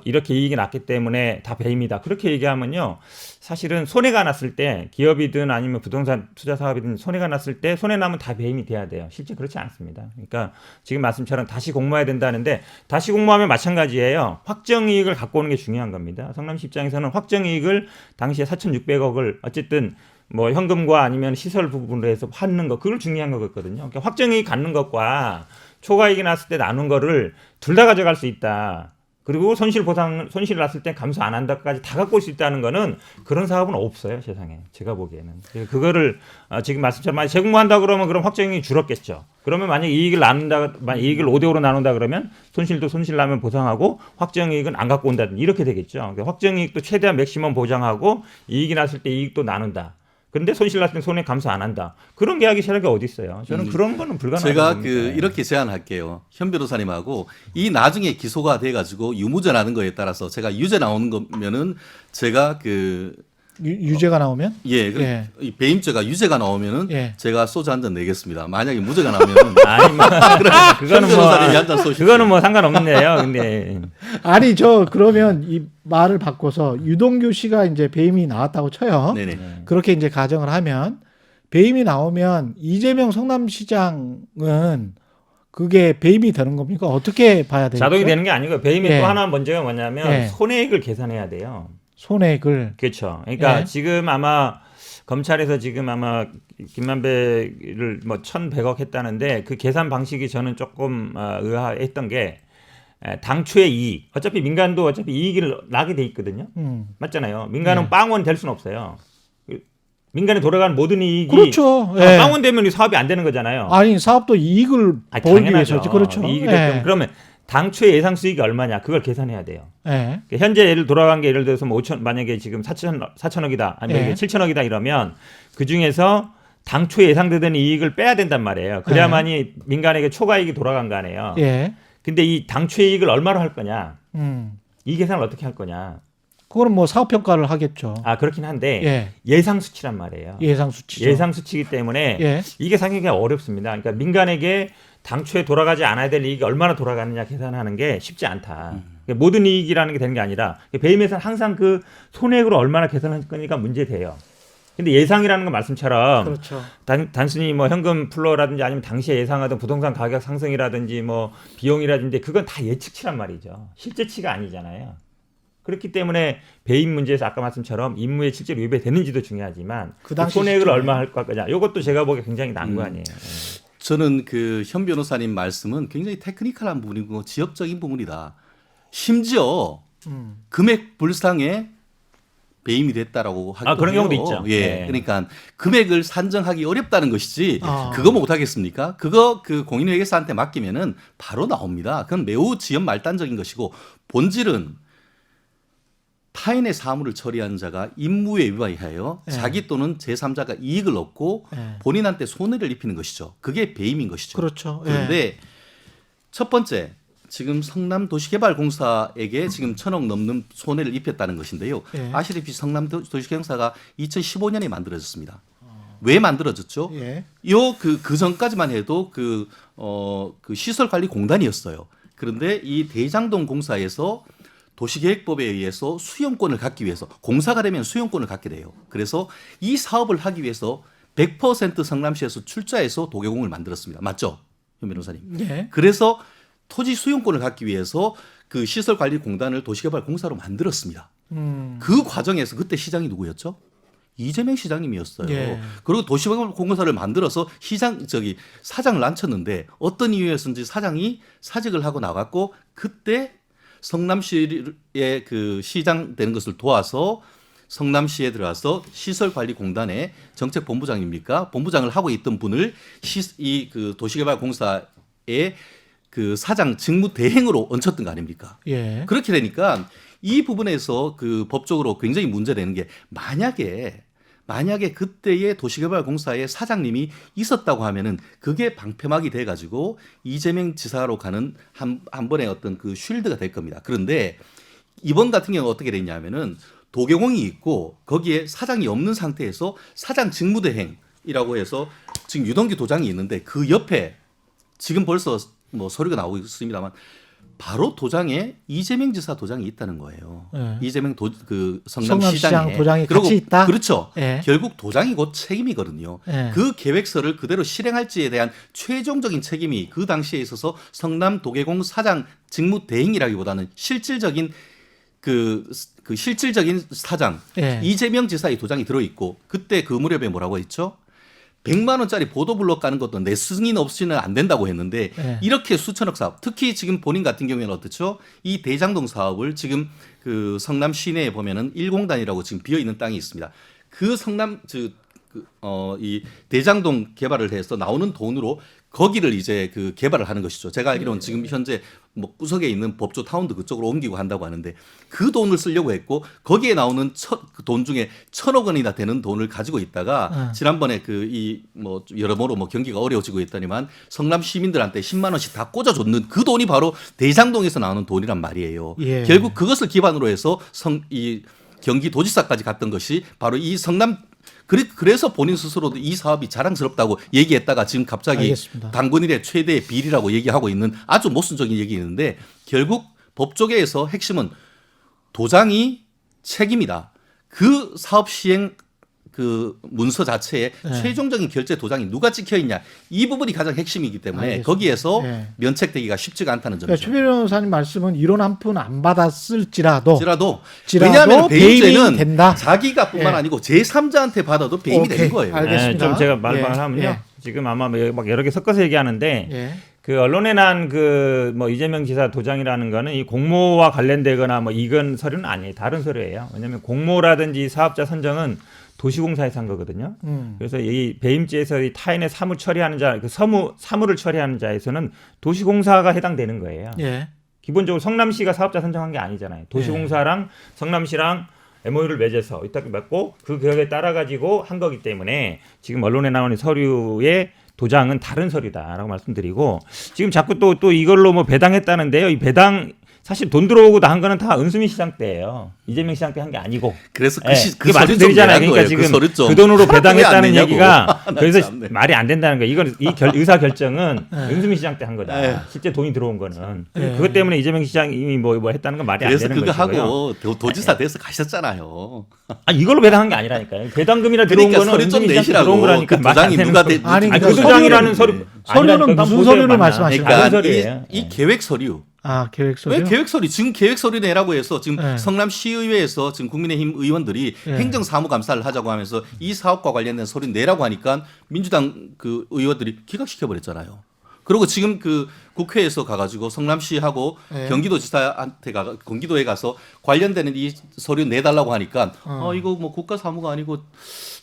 이렇게 이익이 났기 때문에 다 배임이다. 그렇게 얘기하면요. 사실은 손해가 났을 때 기업이든 아니면 부동산 투자 사업이든 손해가 났을 때 손해 나면 다 배임이 돼야 돼요. 실제 그렇지 않습니다. 그러니까 지금 말씀처럼 다시 공모해야 된다는데 다시 공모하면 마찬가지예요. 확정 이익을 갖고 오는 게 중요한 겁니다. 성남시 입장에서는 확정 이익을 당시에 4,600억을 어쨌든 뭐 현금과 아니면 시설 부분으로 해서 받는 거 그걸 중요한 거거든요. 그러니까 확정이익 갖는 것과 초과이익이 났을 때 나눈 거를 둘 다 가져갈 수 있다. 그리고 손실 났을 때 감수 안 한다까지 다 갖고 올 수 있다는 거는 그런 사업은 없어요, 세상에. 제가 보기에는. 그래서 그거를 지금 말씀처럼 만약 재공모한다 그러면 그럼 확정이익이 줄었겠죠. 그러면 만약 이익을 나눈다, 만약 이익을 5대5로 나눈다 그러면 손실도 손실 나면 보상하고 확정이익은 안 갖고 온다든지 이렇게 되겠죠. 그러니까 확정이익도 최대한 맥시멈 보장하고 이익이 났을 때 이익도 나눈다. 그런데 손실 났을 때 손해 감수 안 한다. 그런 계약이 세력이 어디 있어요? 저는 그런 거는 불가능하다고 제가 봅니다. 이렇게 제안할게요. 현 변호사님하고 이 나중에 기소가 돼가지고 유무죄라는 거에 따라서 제가 유죄 나오는 거면은 제가 유죄가 나오면 예. 이 배임죄가 유죄가 나오면은 예. 제가 소주 한 잔 내겠습니다. 만약에 무죄가 나오면은 아니, 뭐, 그거는 뭐, 변호사님이 한잔 쏘십시오. 그거는 뭐 상관없네요. 근데 아니 그러면 이 말을 바꿔서 유동규 씨가 이제 배임이 나왔다고 쳐요. 네네. 그렇게 이제 가정을 하면 배임이 나오면 이재명 성남시장은 그게 배임이 되는 겁니까? 어떻게 봐야 되죠? 자동이 되는 게 아니고 배임의 예. 또 하나 문제가 뭐냐면 예. 손해액을 계산해야 돼요. 손해액을 그렇죠. 그러니까 예. 지금 아마 검찰에서 지금 아마 김만배를 뭐 1,100억 했다는데 그 계산 방식이 저는 조금 의아했던 게 당초의 이익. 어차피 민간도 어차피 이익이 나게 돼 있거든요. 맞잖아요. 민간은 예. 빵원 될 수는 없어요. 민간에 돌아가는 모든 이익이 그렇죠. 예. 빵원 되면 이 사업이 안 되는 거잖아요. 아니 사업도 이익을 아니, 벌기 당연하죠. 위해서지. 그렇죠. 이익이 예. 됐든 그러면 당초의 예상 수익이 얼마냐 그걸 계산해야 돼요. 예. 그러니까 현재 예를 돌아간 게 예를 들어서 뭐 5천 만약에 지금 4천억이다 아니면 예. 7천억이다 이러면 그 중에서 당초에 예상되던 이익을 빼야 된단 말이에요. 그래야만이 민간에게 초과이익이 돌아간 거 아니에요. 예. 근데 이 당초의 이익을 얼마로 할 거냐? 음. 이 계산을 어떻게 할 거냐? 그거는 뭐 사업 평가를 하겠죠. 그렇긴 한데 예. 예상 수치란 말이에요. 예상 수치죠. 예상 수치이기 때문에 예. 이게 상당히 어렵습니다. 그러니까 민간에게 당초에 돌아가지 않아야 될 이익이 얼마나 돌아가느냐 계산하는 게 쉽지 않다. 그러니까 모든 이익이라는 게 되는 게 아니라 배임에서는 항상 그 손해액으로 얼마나 계산할 거니까 문제돼요. 근데 예상이라는 건 말씀처럼 그렇죠. 단순히 뭐 현금 플로라든지 아니면 당시에 예상하던 부동산 가격 상승이라든지 뭐 비용이라든지 그건 다 예측치란 말이죠. 실제치가 아니잖아요. 그렇기 때문에 배임 문제에서 아까 말씀처럼 임무에 실제로 위배되는지도 중요하지만 그 그 당시 손해액을 시점에. 얼마 할 거냐. 이것도 제가 보기에 굉장히 난관이에요. 저는 현 변호사님 말씀은 굉장히 테크니컬한 부분이고 지역적인 부분이다. 심지어 금액 불상에 배임이 됐다라고 하기도 그런 해요. 경우도 있죠. 예, 네. 그러니까 금액을 산정하기 어렵다는 것이지 아. 그거 못 하겠습니까? 그거 공인회계사한테 맡기면은 바로 나옵니다. 그건 매우 지연 말단적인 것이고 본질은 타인의 사물을 처리한 자가 임무에 위반하여 네. 자기 또는 제3자가 이익을 얻고 네. 본인한테 손해를 입히는 것이죠. 그게 배임인 것이죠. 그렇죠. 예. 그런데 첫 번째 지금 성남도시개발공사에게 지금 1,000억 넘는 손해를 입혔다는 것인데요. 예. 아시다시피 성남도시개발공사가 2015년에 만들어졌습니다. 왜 만들어졌죠? 예. 그 전까지만 해도 그 시설관리공단이었어요. 그런데 이 대장동 공사에서 도시계획법에 의해서 수용권을 갖기 위해서 공사가 되면 수용권을 갖게 돼요. 그래서 이 사업을 하기 위해서 100% 성남시에서 출자해서 도계공을 만들었습니다. 맞죠? 현 변호사님. 예. 그래서 토지 수용권을 갖기 위해서 그 시설관리공단을 도시개발공사로 만들었습니다. 그 과정에서 그때 시장이 누구였죠? 이재명 시장님이었어요. 예. 그리고 도시공사를 만들어서 사장을 앉혔는데 어떤 이유였는지 사장이 사직을 하고 나갔고 그때 성남시의 그 시장 되는 것을 도와서 성남시에 들어가서 시설관리공단의 정책본부장입니까? 본부장을 하고 있던 분을 그 도시개발공사의 그 사장 직무 대행으로 얹혔던 거 아닙니까? 예. 그렇게 되니까 이 부분에서 그 법적으로 굉장히 문제되는 게 만약에 그때의 도시개발공사의 사장님이 있었다고 하면은 그게 방패막이 돼 가지고 이재명 지사로 가는 한 번의 어떤 그 쉴드가 될 겁니다. 그런데 이번 같은 경우는 어떻게 됐냐면은 도계공이 있고 거기에 사장이 없는 상태에서 사장 직무대행이라고 해서 지금 유동규 도장이 있는데 그 옆에 지금 벌써 뭐 서류가 나오고 있습니다만 바로 도장에 이재명 지사 도장이 있다는 거예요. 네. 이재명 그 성남시장 성남시장에 도장이 그리고 같이 있다? 그렇죠. 예. 결국 도장이 곧 책임이거든요. 예. 그 계획서를 그대로 실행할지에 대한 최종적인 책임이 그 당시에 있어서 성남 도계공 사장 직무 대행이라기보다는 실질적인 그 실질적인 사장 예. 이재명 지사의 도장이 들어 있고 그때 그 무렵에 뭐라고 했죠? 100만 원짜리 보도블록 가는 것도 내 승인 없이는 안 된다고 했는데 예. 이렇게 수천억 사업, 특히 지금 본인 같은 경우에는 어떻죠? 이 대장동 사업을 지금 그 성남 시내에 보면은 1공단이라고 지금 비어 있는 땅이 있습니다. 그 성남 이 대장동 개발을 해서 나오는 돈으로 거기를 이제 그 개발을 하는 것이죠. 제가 알기로는 지금 현재 뭐 구석에 있는 법조 타운도 그쪽으로 옮기고 한다고 하는데 그 돈을 쓰려고 했고 거기에 나오는 돈 중에 1,000억 원이나 되는 돈을 가지고 있다가 지난번에 그 이 뭐 여러모로 뭐 경기가 어려워지고 있다니만 성남 시민들한테 10만 원씩 다 꽂아줬는 그 돈이 바로 대장동에서 나오는 돈이란 말이에요. 예. 결국 그것을 기반으로 해서 이 경기도지사까지 갔던 것이 바로 이 성남 그래서 본인 스스로도 이 사업이 자랑스럽다고 얘기했다가 지금 갑자기 알겠습니다. 당군 일의 최대의 비리라고 얘기하고 있는 아주 모순적인 얘기인데 결국 법조계에서 핵심은 도장이 책임이다. 그 사업 시행 그 문서 자체에 네. 최종적인 결제 도장이 누가 찍혀 있냐 이 부분이 가장 핵심이기 때문에 알겠습니다. 거기에서 네. 면책되기가 쉽지가 않다는 그러니까 점이죠. 최 변호사님 말씀은 이론 한 푼 안 받았을지라도 지라도 지라도 왜냐하면 배임이 배임죄는 된다. 자기가뿐만 예. 아니고 제3자한테 받아도 배임이 오케이. 되는 거예요. 알겠습니다. 좀 제가 말을 예. 하면요. 예. 지금 아마 막 여러 개 섞어서 얘기하는데 예. 그 언론에 난 그 뭐 이재명 지사 도장이라는 거는 이 공모와 관련되거나 뭐 이건 서류는 아니에요. 다른 서류예요. 왜냐하면 공모라든지 사업자 선정은 도시공사에서 한 거거든요. 그래서 이 배임죄에서 이 타인의 사무 처리하는 자, 그 사무를 처리하는 자에서는 도시공사가 해당되는 거예요. 예. 기본적으로 성남시가 사업자 선정한 게 아니잖아요. 도시공사랑 성남시랑 MOU를 맺어서 이렇게 맺고 그 계획에 따라 가지고 한 거기 때문에 지금 언론에 나오는 서류의 도장은 다른 서류다라고 말씀드리고 지금 자꾸 또 이걸로 뭐 배당했다는데요. 이 배당 사실 돈 들어오고 다 한 거는 다 은수미 시장 때예요. 이재명 시장 때 한 게 아니고. 그래서 그 그 서류 좀 말씀드리잖아요. 내란 그러니까 거예요. 지금 그 서류 좀. 그 돈으로 왜안 배당했다는 내냐고. 얘기가 나 그래서 참네. 말이 안 된다는 거예요. 이건 의사 결정은 은수미 시장 때 한 거다. 네. 실제 돈이 들어온 거는. 네. 그것 때문에 이재명 시장이 뭐 했다는 건 말이 안 그래서 되는 그거 것이고요. 하고 도지사 돼서 가셨잖아요. 아 이걸로 배당한 게 아니라니까요. 배당금이나 들어온 그러니까 거는 서류 좀 은수미 시장 때 내시라고. 들어온 거라니까 그 말이 안 도장이 되는 누가 거예요. 돼- 아니, 아니 그러니까 그 도장이라는 서류는 서류 무슨 서류를 말씀하시는 거예요? 다른 그러니까 서류예요. 이 계획 서류. 아, 계획 서류. 왜 계획 서류? 지금 계획 서류 내라고 해서 지금 네. 성남시의회에서 지금 국민의힘 의원들이 네. 행정사무감사를 하자고 하면서 이 사업과 관련된 서류 내라고 하니까 민주당 그 의원들이 기각시켜 버렸잖아요. 그리고 지금 그 국회에서 가가지고 성남시하고 네. 경기도지사한테 경기도에 가서 관련되는 이 서류 내달라고 하니까 이거 뭐 국가 사무가 아니고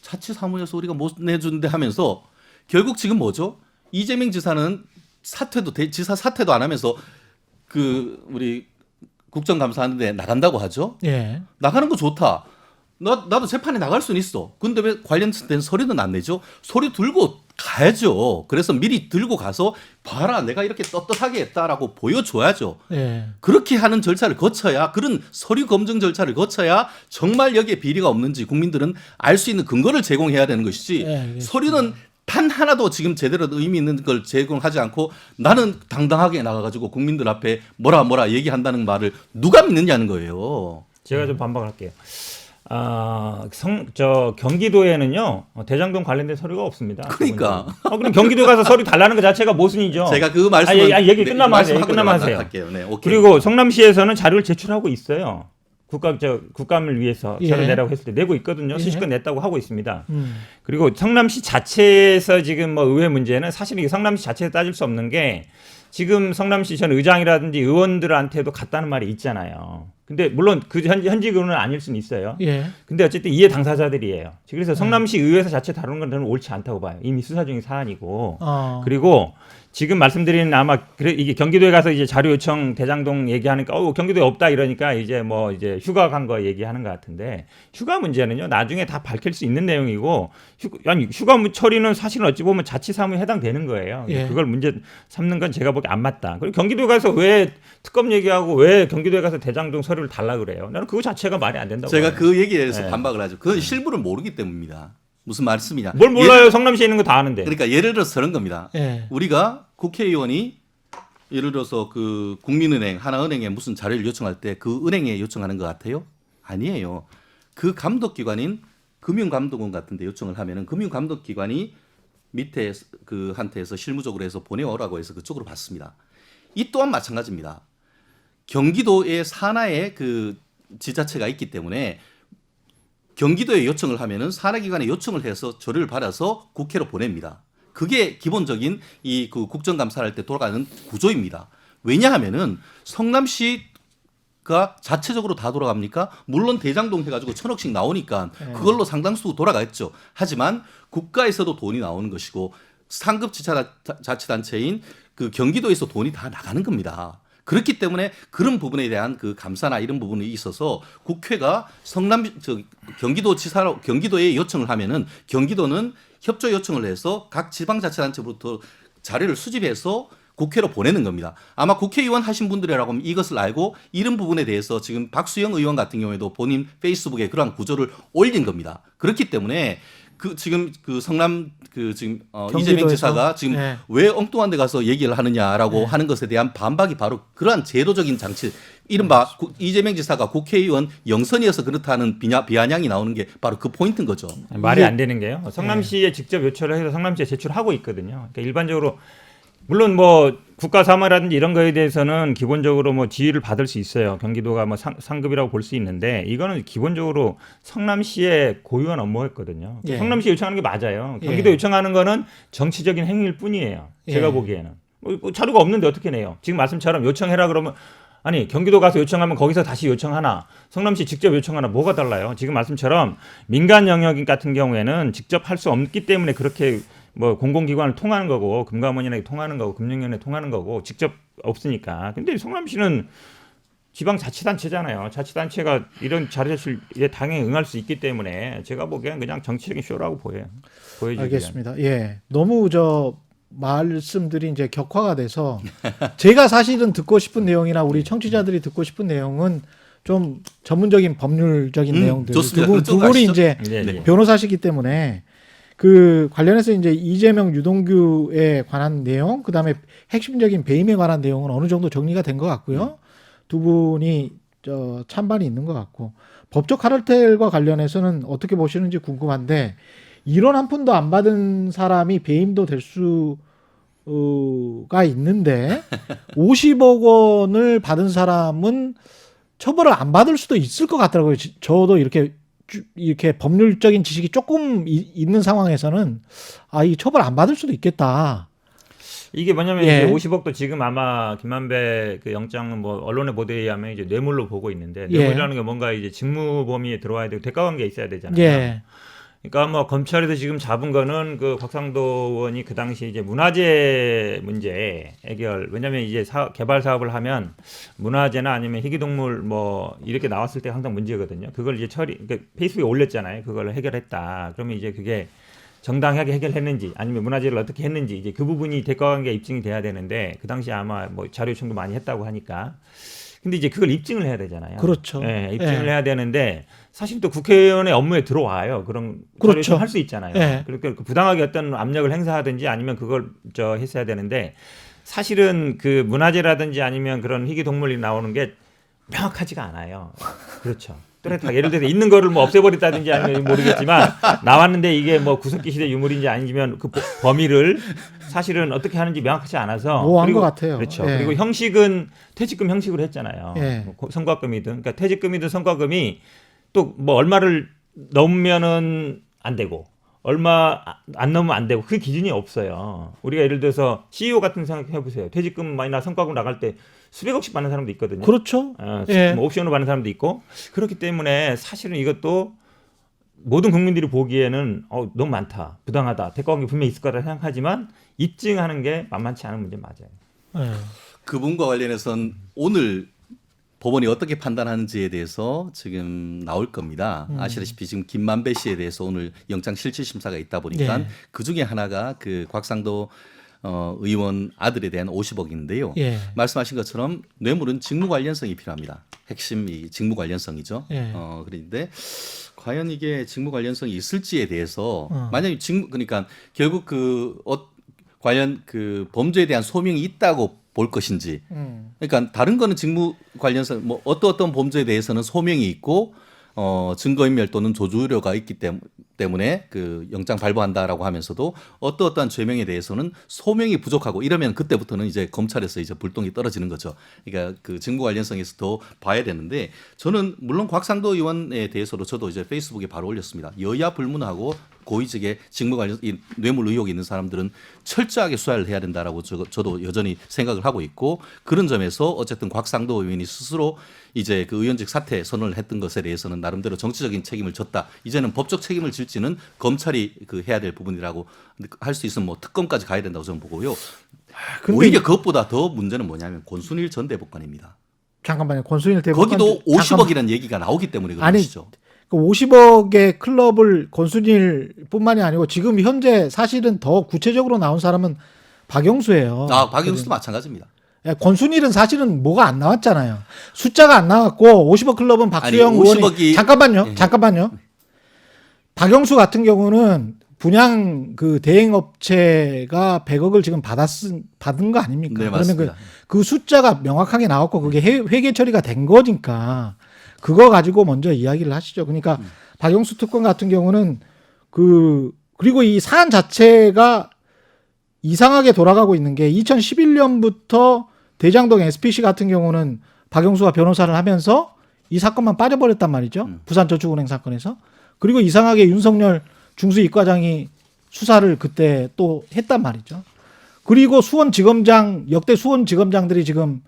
자치 사무여서 우리가 못 내준대 하면서 결국 지금 뭐죠? 이재명 지사는 지사 사퇴도 안 하면서 그 우리 국정감사하는데 나간다고 하죠. 예. 나가는 거 좋다. 나도 재판에 나갈 수는 있어. 근데 왜 관련된 서류는 안 내죠? 서류 들고 가야죠. 그래서 미리 들고 가서 봐라 내가 이렇게 떳떳하게 했다라고 보여줘야죠. 예. 그렇게 하는 절차를 거쳐야 그런 서류 검증 절차를 거쳐야 정말 여기에 비리가 없는지 국민들은 알 수 있는 근거를 제공해야 되는 것이지 네, 알겠습니다. 서류는 단 하나도 지금 제대로 의미 있는 걸 제공하지 않고 나는 당당하게 나가가지고 국민들 앞에 뭐라 얘기한다는 말을 누가 믿느냐는 거예요. 제가 좀 반박을 할게요. 경기도에는요 대장동 관련된 서류가 없습니다. 그러니까. 그럼 경기도 가서 서류 달라는 것 자체가 모순이죠. 제가 그 말씀을 얘기 끝나면 하세요. 말씀하고 끝나면 내가 하세요. 할게요. 네, 오케이. 그리고 성남시에서는 자료를 제출하고 있어요. 국감을 위해서 예. 절을 내라고 했을 때 내고 있거든요. 예. 수십 건 냈다고 하고 있습니다. 그리고 성남시 자체에서 지금 뭐 의회 문제는 사실 이게 성남시 자체에서 따질 수 없는 게 지금 성남시 전 의장이라든지 의원들한테도 갔다는 말이 있잖아요. 근데 물론 그 현직 의원은 아닐 수는 있어요. 예. 근데 어쨌든 이해 당사자들이에요. 그래서 성남시 의회에서 자체 다루는 건 저는 옳지 않다고 봐요. 이미 수사 중인 사안이고. 그리고 지금 말씀드리는 아마 이게 경기도에 가서 이제 자료 요청 대장동 얘기하니까 경기도에 없다 이러니까 이제 뭐 이제 휴가 간 거 얘기하는 것 같은데 휴가 문제는요 나중에 다 밝힐 수 있는 내용이고 휴가 처리는 사실은 어찌 보면 자치사무에 해당되는 거예요. 예. 그걸 문제 삼는 건 제가 보기엔 안 맞다. 그리고 경기도에 가서 왜 특검 얘기하고 왜 경기도에 가서 대장동 서류를 달라 그래요? 나는 그거 자체가 말이 안 된다고 제가 봐요. 그 얘기에 대해서 네. 반박을 하죠. 그건 실부를 모르기 때문입니다. 무슨 말씀이냐? 뭘 몰라요? 성남시에 있는 거 다 아는데. 그러니까 예를 들어서 그런 겁니다. 예. 우리가 국회의원이 예를 들어서 그 국민은행, 하나은행에 무슨 자료를 요청할 때 그 은행에 요청하는 것 같아요? 아니에요. 그 감독기관인 금융감독원 같은데 요청을 하면은 금융감독기관이 밑에 그 한테서 실무적으로 해서 보내오라고 해서 그쪽으로 받습니다. 이 또한 마찬가지입니다. 경기도의 산하에 그 지자체가 있기 때문에 경기도에 요청을 하면은 산하기관에 요청을 해서 조례를 받아서 국회로 보냅니다. 그게 기본적인 이 그 국정감사를 할 때 돌아가는 구조입니다. 왜냐하면은 성남시가 자체적으로 다 돌아갑니까? 물론 대장동 해가지고 1,000억씩 나오니까 그걸로 상당수 돌아갔죠. 하지만 국가에서도 돈이 나오는 것이고 상급 자치단체인 그 경기도에서 돈이 다 나가는 겁니다. 그렇기 때문에 그런 부분에 대한 그 감사나 이런 부분이 있어서 국회가 경기도에 요청을 하면은 경기도는 협조 요청을 해서 각 지방자치단체부터 자료를 수집해서 국회로 보내는 겁니다. 아마 국회의원 하신 분들이라고 하면 이것을 알고 이런 부분에 대해서 지금 박수영 의원 같은 경우에도 본인 페이스북에 그러한 구조를 올린 겁니다. 그렇기 때문에 그 지금 그 성남 그 지금 이재명 지사가 지금 네. 왜 엉뚱한 데 가서 얘기를 하느냐라고 하는 것에 대한 반박이 바로 그러한 제도적인 장치 이른바 이재명 지사가 국회의원 영선이어서 그렇다는 비아냥이 나오는 게 바로 그 포인트인 거죠. 말이 안 되는 게요. 성남시에 직접 요청을 해서 성남시에 제출하고 있거든요. 그러니까 일반적으로 물론 뭐 국가 사무라든지 이런 거에 대해서는 기본적으로 뭐 지휘를 받을 수 있어요. 경기도가 뭐 상급이라고 볼 수 있는데 이거는 기본적으로 성남시의 고유한 업무였거든요. 예. 성남시 요청하는 게 맞아요. 경기도 예. 요청하는 거는 정치적인 행위일 뿐이에요. 제가 예. 보기에는 뭐 자료가 없는데 어떻게 내요? 지금 말씀처럼 요청해라 그러면 아니 경기도 가서 요청하면 거기서 다시 요청하나 성남시 직접 요청하나 뭐가 달라요? 지금 말씀처럼 민간 영역 같은 경우에는 직접 할 수 없기 때문에 그렇게 뭐 공공기관을 통하는 거고 금감원이나 통하는 거고 금융위원회 통하는 거고 직접 없으니까. 근데 성남시는 지방자치단체잖아요. 자치단체가 이런 자료제출에 당연히 응할 수 있기 때문에 제가 보기에는 그냥 정치적인 쇼라고 보여지기 알겠습니다. 예. 너무 말씀들이 이제 격화가 돼서 제가 사실은 듣고 싶은 내용이나 우리 청취자들이 듣고 싶은 내용은 좀 전문적인 법률적인 내용들 좋습니다. 두 분이 이제 네. 변호사시기 때문에 그 관련해서 이제 이재명 유동규에 관한 내용, 그다음에 핵심적인 배임에 관한 내용은 어느 정도 정리가 된 것 같고요. 두 분이 찬반이 있는 것 같고 법적 카르텔과 관련해서는 어떻게 보시는지 궁금한데 1원 한 푼도 안 받은 사람이 배임도 될 수가 있는데 50억 원을 받은 사람은 처벌을 안 받을 수도 있을 것 같더라고요. 저도 이렇게 법률적인 지식이 조금 있는 상황에서는 이 처벌 안 받을 수도 있겠다. 이게 뭐냐면 예. 이제 50억도 지금 아마 김만배 그 영장은 뭐 언론의 보도에 의하면 이제 뇌물로 보고 있는데 뇌물이라는 게 뭔가 이제 직무 범위에 들어와야 되고 대가관계가 있어야 되잖아요. 예. 그러니까 뭐 검찰에서 지금 잡은 거는 그 곽상도 의원이 그 당시 이제 문화재 문제 해결. 왜냐면 이제 개발 사업을 하면 문화재나 아니면 희귀동물 뭐 이렇게 나왔을 때 항상 문제거든요. 그걸 이제 그러니까 페이스북에 올렸잖아요. 그걸 해결했다. 그러면 이제 그게 정당하게 해결했는지 아니면 문화재를 어떻게 했는지 이제 그 부분이 대가관계 입증이 돼야 되는데 그 당시 아마 뭐 자료 요청도 많이 했다고 하니까. 근데 이제 그걸 입증을 해야 되잖아요. 그렇죠. 네, 입증을 해야 되는데 사실 또 국회의원의 업무에 들어와요. 그런 그렇죠. 할 수 있잖아요. 네. 그러니까 부당하게 어떤 압력을 행사하든지 아니면 그걸 했어야 되는데 사실은 그 문화재라든지 아니면 그런 희귀 동물이 나오는 게 명확하지가 않아요. 그렇죠. 또렷하게 예를 들어서 있는 거를 뭐 없애버렸다든지 아니면 모르겠지만 나왔는데 이게 뭐 구석기 시대 유물인지 아니면 그 범위를 사실은 어떻게 하는지 명확하지 않아서 모호한 그리고 것 같아요. 그렇죠. 예. 그리고 형식은 퇴직금 형식으로 했잖아요. 예. 뭐 성과금이든 그러니까 퇴직금이든 성과금이 또 뭐 얼마를 넘으면은 안 되고 얼마 안 넘으면 안 되고 그 기준이 없어요. 우리가 예를 들어서 CEO 같은 생각해 보세요. 퇴직금 많이 나 성과금 나갈 때 수백억씩 받는 사람도 있거든요. 그렇죠. 예. 뭐 옵션으로 받는 사람도 있고 그렇기 때문에 사실은 이것도 모든 국민들이 보기에는 너무 많다, 부당하다, 대가관계 분명히 있을 거라 생각하지만 입증하는 게 만만치 않은 문제 맞아요. 예. 그 부분과 관련해서는 오늘 법원이 어떻게 판단하는지에 대해서 지금 나올 겁니다. 아시다시피 지금 김만배 씨에 대해서 오늘 영장 실질 심사가 있다 보니까 예. 그 중에 하나가 그 곽상도 의원 아들에 대한 50억인데요. 예. 말씀하신 것처럼 뇌물은 직무 관련성이 필요합니다. 핵심이 직무 관련성이죠. 예. 그런데 과연 이게 직무 관련성이 있을지에 대해서 만약에 그러니까 결국 과연 그 범죄에 대한 소명이 있다고 볼 것인지. 그러니까 다른 거는 직무 관련성 뭐 어떤 범죄에 대해서는 소명이 있고 증거인멸 또는 조주 우려가 있기 때문에 그 영장 발부한다라고 하면서도 어떠한 죄명에 대해서는 소명이 부족하고 이러면 그때부터는 이제 검찰에서 이제 불똥이 떨어지는 거죠. 그러니까 그 증거 관련성에서 더 봐야 되는데 저는 물론 곽상도 의원에 대해서도 저도 이제 페이스북에 바로 올렸습니다. 여야 불문하고 고위직의 직무 관련 이 뇌물 의혹이 있는 사람들은 철저하게 수사를 해야 된다라고 저도 여전히 생각을 하고 있고 그런 점에서 어쨌든 곽상도 의원이 스스로 이제 그 의원직 사퇴 선언을 했던 것에 대해서는 나름대로 정치적인 책임을 졌다. 이제는 법적 책임을 질지는 검찰이 그 해야 될 부분이라고 할 수 있으면 뭐 특검까지 가야 된다고 저는 보고요. 근데 오히려 그것보다 더 문제는 뭐냐면 권순일 전 대법관입니다. 잠깐만요. 권순일 대법관 거기도 50억이라는 얘기가 나오기 때문에 그런 아니, 것이죠. 그 50억의 클럽을 권순일뿐만이 아니고 지금 현재 사실은 더 구체적으로 나온 사람은 박영수예요. 박영수도 마찬가지입니다. 예, 권순일은 사실은 뭐가 안 나왔잖아요. 숫자가 안 나왔고 50억 클럽은 박수영 아니, 의원이 50억이 잠깐만요. 박영수 같은 경우는 분양 그 대행업체가 100억을 지금 받은 거 아닙니까? 네, 그러면 맞습니다. 그 숫자가 명확하게 나왔고 그게 회계 처리가 된 거니까 그거 가지고 먼저 이야기를 하시죠. 그러니까 박영수 특권 같은 경우는 그리고 이 사안 자체가 이상하게 돌아가고 있는 게 2011년부터 대장동 SPC 같은 경우는 박영수가 변호사를 하면서 이 사건만 빠져버렸단 말이죠. 부산저축은행 사건에서. 그리고 이상하게 윤석열 중수이과장이 수사를 그때 또 했단 말이죠. 그리고 수원지검장 역대 수원지검장들이 지금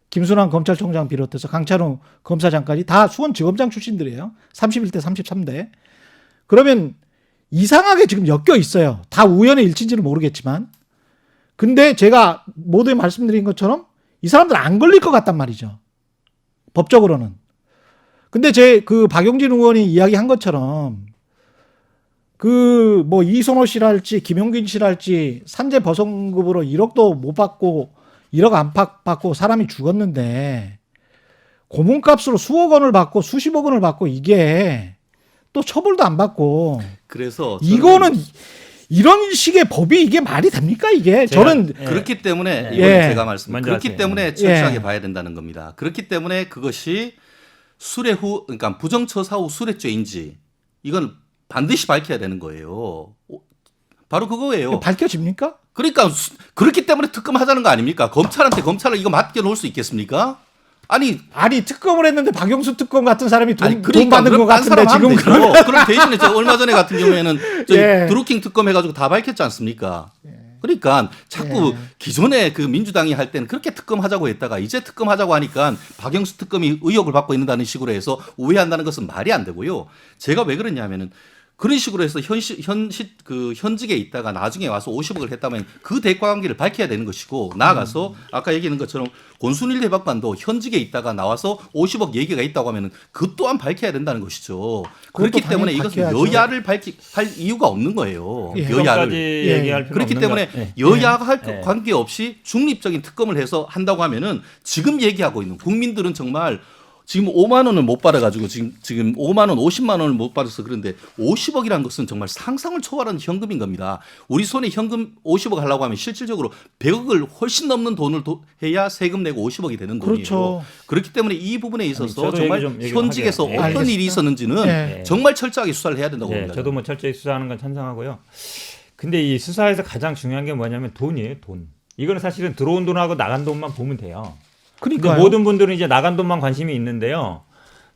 김순환 검찰총장 비롯해서 강찬호 검사장까지 다 수원지검장 출신들이에요. 31대 33대. 그러면 이상하게 지금 엮여 있어요. 다 우연의 일치인지는 모르겠지만. 근데 제가 모두에 말씀드린 것처럼 이 사람들 안 걸릴 것 같단 말이죠. 법적으로는. 근데 그 박용진 의원이 이야기한 것처럼 뭐 이선호 씨랄지 김용균 씨랄지 산재 버선급으로 1억도 못 받고 1억 안팎 받고 사람이 죽었는데 고문값으로 수억 원을 받고 수십억 원을 받고 이게 또 처벌도 안 받고 그래서 이거는 이런 식의 법이 이게 말이 됩니까 이게? 저는 그렇기 때문에 예. 이건 제가 말씀 먼저 그렇기 하세요. 때문에 철저하게 예. 봐야 된다는 겁니다. 그렇기 때문에 그것이 수뢰 후 그러니까 부정처사 후 수뢰죄인지 이건 반드시 밝혀야 되는 거예요. 바로 그거예요. 밝혀집니까? 그러니까 그렇기 때문에 특검하자는 거 아닙니까? 검찰한테 검찰을 이거 맡겨놓을 수 있겠습니까? 아니 특검을 했는데 박영수 특검 같은 사람이 돈 그러니까 받는 것 그럼 딴 같은데 사람 하면 지금 되죠. 그럼 대신에 저 얼마 전에 같은 경우에는 저희 예. 드루킹 특검 해가지고 다 밝혔지 않습니까? 그러니까 자꾸 기존에 그 민주당이 할 때는 그렇게 특검하자고 했다가 이제 특검하자고 하니까 박영수 특검이 의혹을 받고 있는다는 식으로 해서 우회한다는 것은 말이 안 되고요. 제가 왜 그러냐면은 그런 식으로 해서 현직에 있다가 나중에 와서 50억을 했다면 그 대가 관계를 밝혀야 되는 것이고 나아가서 아까 얘기한 것처럼 권순일 대법관도 현직에 있다가 나와서 50억 얘기가 있다고 하면은 그 또한 밝혀야 된다는 것이죠. 그렇기 때문에 이것은 밝혀야죠. 여야를 할 이유가 없는 거예요. 예. 여야를. 얘기할 필요 그렇기 없는 때문에 것- 예. 여야가 할 관계없이 중립적인 특검을 해서 한다고 하면은 지금 얘기하고 있는 국민들은 정말 지금 5만 원을 못 받아가지고 지금 5만 원, 50만 원을 못 받아서 그런데 50억이라는 것은 정말 상상을 초월하는 현금인 겁니다. 우리 손에 현금 50억 하려고 하면 실질적으로 100억을 훨씬 넘는 돈을 해야 세금 내고 50억이 되는 돈이에요. 그렇죠. 그렇기 때문에 이 부분에 있어서 저도 정말 얘기 좀 현직에서 하게요. 어떤 알겠습니다. 일이 있었는지는 네. 정말 철저하게 수사를 해야 된다고 예, 봅니다. 저도 뭐 철저히 수사하는 건 찬성하고요. 근데 이 수사에서 가장 중요한 게 뭐냐면 돈이에요, 돈. 이거는 사실은 들어온 돈하고 나간 돈만 보면 돼요. 근데 그러니까요. 모든 분들은 이제 나간 돈만 관심이 있는데요.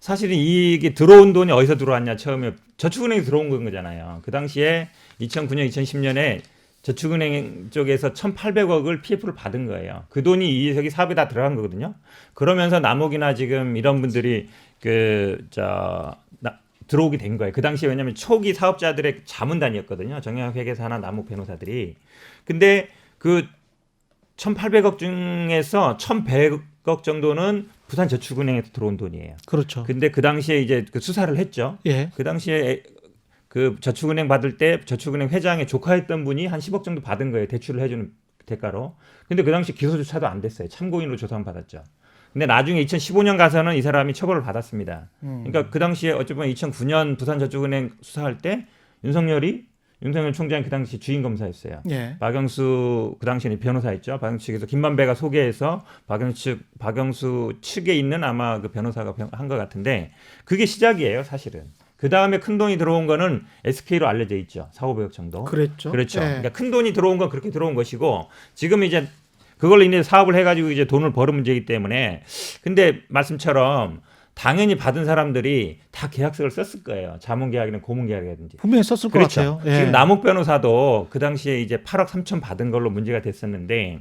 사실은 이게 들어온 돈이 어디서 들어왔냐 처음에 저축은행에 들어온 거잖아요. 그 당시에 2009년, 2010년에 저축은행 쪽에서 1,800억을 PF를 받은 거예요. 그 돈이 이석이 사업에 다 들어간 거거든요. 그러면서 남욱이나 지금 이런 분들이 들어오게 된 거예요. 그 당시에 왜냐하면 초기 사업자들의 자문단이었거든요. 정영회계사나 남욱 변호사들이. 근데 그 1,800억 중에서 1,100억 정도는 부산저축은행에서 들어온 돈이에요. 그렇죠. 근데 그 당시에 이제 그 수사를 했죠. 예. 그 당시에 그 저축은행 받을 때 저축은행 회장의 조카였던 분이 한 10억 정도 받은 거예요. 대출을 해주는 대가로. 근데 그 당시 기소조차도 안 됐어요. 참고인으로 조사만 받았죠. 근데 나중에 2015년 가서는 이 사람이 처벌을 받았습니다. 그러니까 그 당시에 어쩌면 2009년 부산저축은행 수사할 때 윤석열 총장이 그 당시 주인 검사였어요. 예. 박영수 그 당시에는 변호사였죠. 박영수 측에서 김만배가 소개해서 박영수 측에 있는 아마 그 변호사가 한 것 같은데 그게 시작이에요, 사실은. 그 다음에 큰 돈이 들어온 거는 SK로 알려져 있죠. 4,500억 정도. 그랬죠. 그렇죠. 예. 그러니까 큰 돈이 들어온 건 그렇게 들어온 것이고 지금 이제 그걸로 인해 사업을 해가지고 이제 돈을 버는 문제이기 때문에 근데 말씀처럼 당연히 받은 사람들이 다 계약서를 썼을 거예요. 자문계약이나 고문계약이라든지. 분명히 썼을 것 그렇죠. 같아요. 예. 지금 남욱 변호사도 그 당시에 이제 8억 3천 받은 걸로 문제가 됐었는데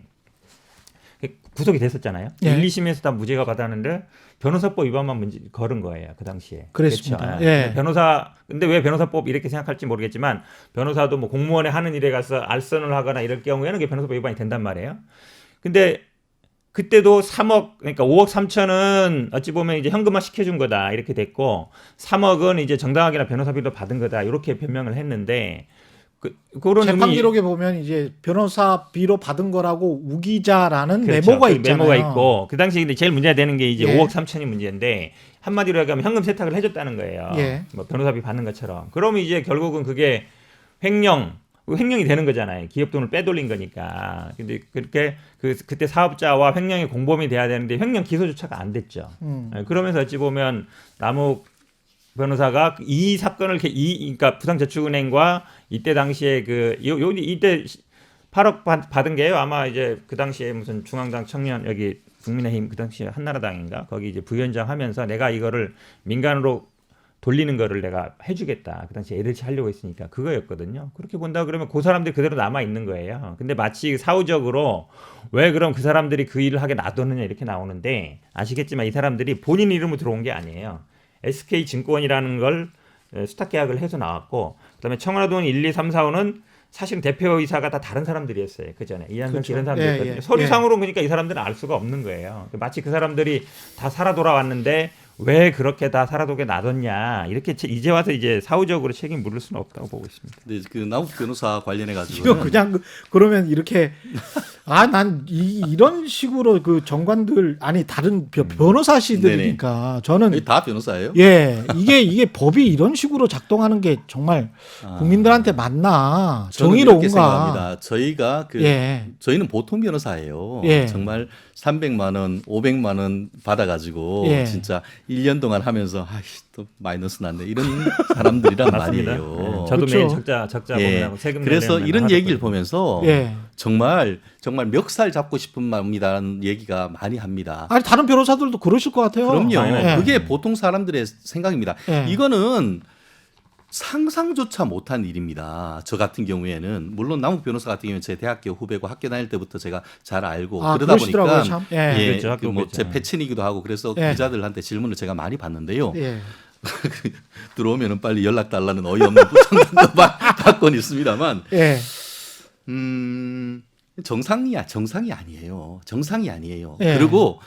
구속이 됐었잖아요. 예. 1, 2심에서 다 무죄가 받았는데 변호사법 위반만 문제 걸은 거예요. 그 당시에. 그랬습니다. 그렇죠. 예. 근데 왜 변호사법 이렇게 생각할지 모르겠지만 변호사도 뭐 공무원의 하는 일에 가서 알선을 하거나 이럴 경우에는 그게 변호사법 위반이 된단 말이에요. 근데 그때도 3억, 그러니까 5억 3천은 어찌 보면 이제 현금화 시켜준 거다 이렇게 됐고 3억은 이제 정당하게나 변호사비로 받은 거다 이렇게 변명을 했는데 그런 재판 의미- 기록에 보면 이제 변호사비로 받은 거라고 우기자라는 그렇죠. 메모가 그 있잖아요. 메모가 있고 그 당시 근데 제일 문제가 되는 게 이제 예. 5억 3천이 문제인데 한마디로 얘기하면 현금 세탁을 해줬다는 거예요. 예. 뭐 변호사비 받는 것처럼. 그러면 이제 결국은 그게 횡령이 되는 거잖아요. 기업 돈을 빼돌린 거니까. 근데 그렇게 그때 사업자와 횡령이 공범이 돼야 되는데 횡령 기소조차가 안 됐죠. 그러면서 어찌 보면 남욱 변호사가 이 사건을 그러니까 부산저축은행과 이때 당시에 이때 8억 받은 게요. 아마 이제 그 당시에 무슨 중앙당 청년 여기 국민의힘 그 당시에 한나라당인가 거기 이제 부위원장 하면서 내가 이거를 민간으로 돌리는 거를 내가 해주겠다. 그 당시에 LH 하려고 했으니까 그거였거든요. 그렇게 본다 그러면 그 사람들이 그대로 남아 있는 거예요. 근데 마치 사후적으로 왜 그럼 그 사람들이 그 일을 하게 놔뒀느냐 이렇게 나오는데 아시겠지만 이 사람들이 본인 이름으로 들어온 게 아니에요. SK증권이라는 걸 수탁 계약을 해서 나왔고 그다음에 청와동 1, 2, 3, 4, 5는 사실은 대표이사가 다 다른 사람들이었어요. 그 전에 이한성 그렇죠. 이런 사람들이었거든요. 예. 서류상으로는 그러니까 이 사람들은 알 수가 없는 거예요. 마치 그 사람들이 다 살아 돌아왔는데 왜 그렇게 다 살아도게 놔뒀냐 이렇게 이제 와서 이제 사후적으로 책임 물을 수는 없다고 보고 있습니다. 근데 그 남욱 변호사 관련해 가지고 이거 그냥 그러면 이렇게 난 이런 식으로 그 정관들 아니 다른 변호사시들이니까 저는 다 변호사예요? 예 이게 법이 이런 식으로 작동하는 게 정말 국민들한테 맞나 저는 이렇게 정의로운가? 생각합니다. 저희가 예. 저희는 보통 변호사예요. 예. 정말 300만 원, 500만 원 받아가지고 예. 진짜 1년 동안 하면서 또 마이너스 났네 이런 사람들이란 맞습니다. 말이에요. 저도 그렇죠. 매일 적자 예. 보느라고 세금 그래서 내려면 이런 하거든요. 얘기를 보면서 예. 정말 멱살 잡고 싶은 마음이라는 얘기가 많이 합니다. 아니 다른 변호사들도 그러실 것 같아요. 그럼요. 예. 그게 보통 사람들의 생각입니다. 예. 이거는 상상조차 못한 일입니다. 저 같은 경우에는 물론 남욱 변호사 같은 경우는 제 대학교 후배고 학교 다닐 때부터 제가 잘 알고 그러다 그러시더라고요, 보니까 참. 예. 그렇죠. 학교 제 후배죠. 패친이기도 하고 그래서 예. 기자들한테 질문을 제가 많이 받는데요. 예. 들어오면은 빨리 연락 달라는 어이없는 부탁도 받곤 있습니다만 예. 정상이 아니에요. 정상이 아니에요. 예. 그리고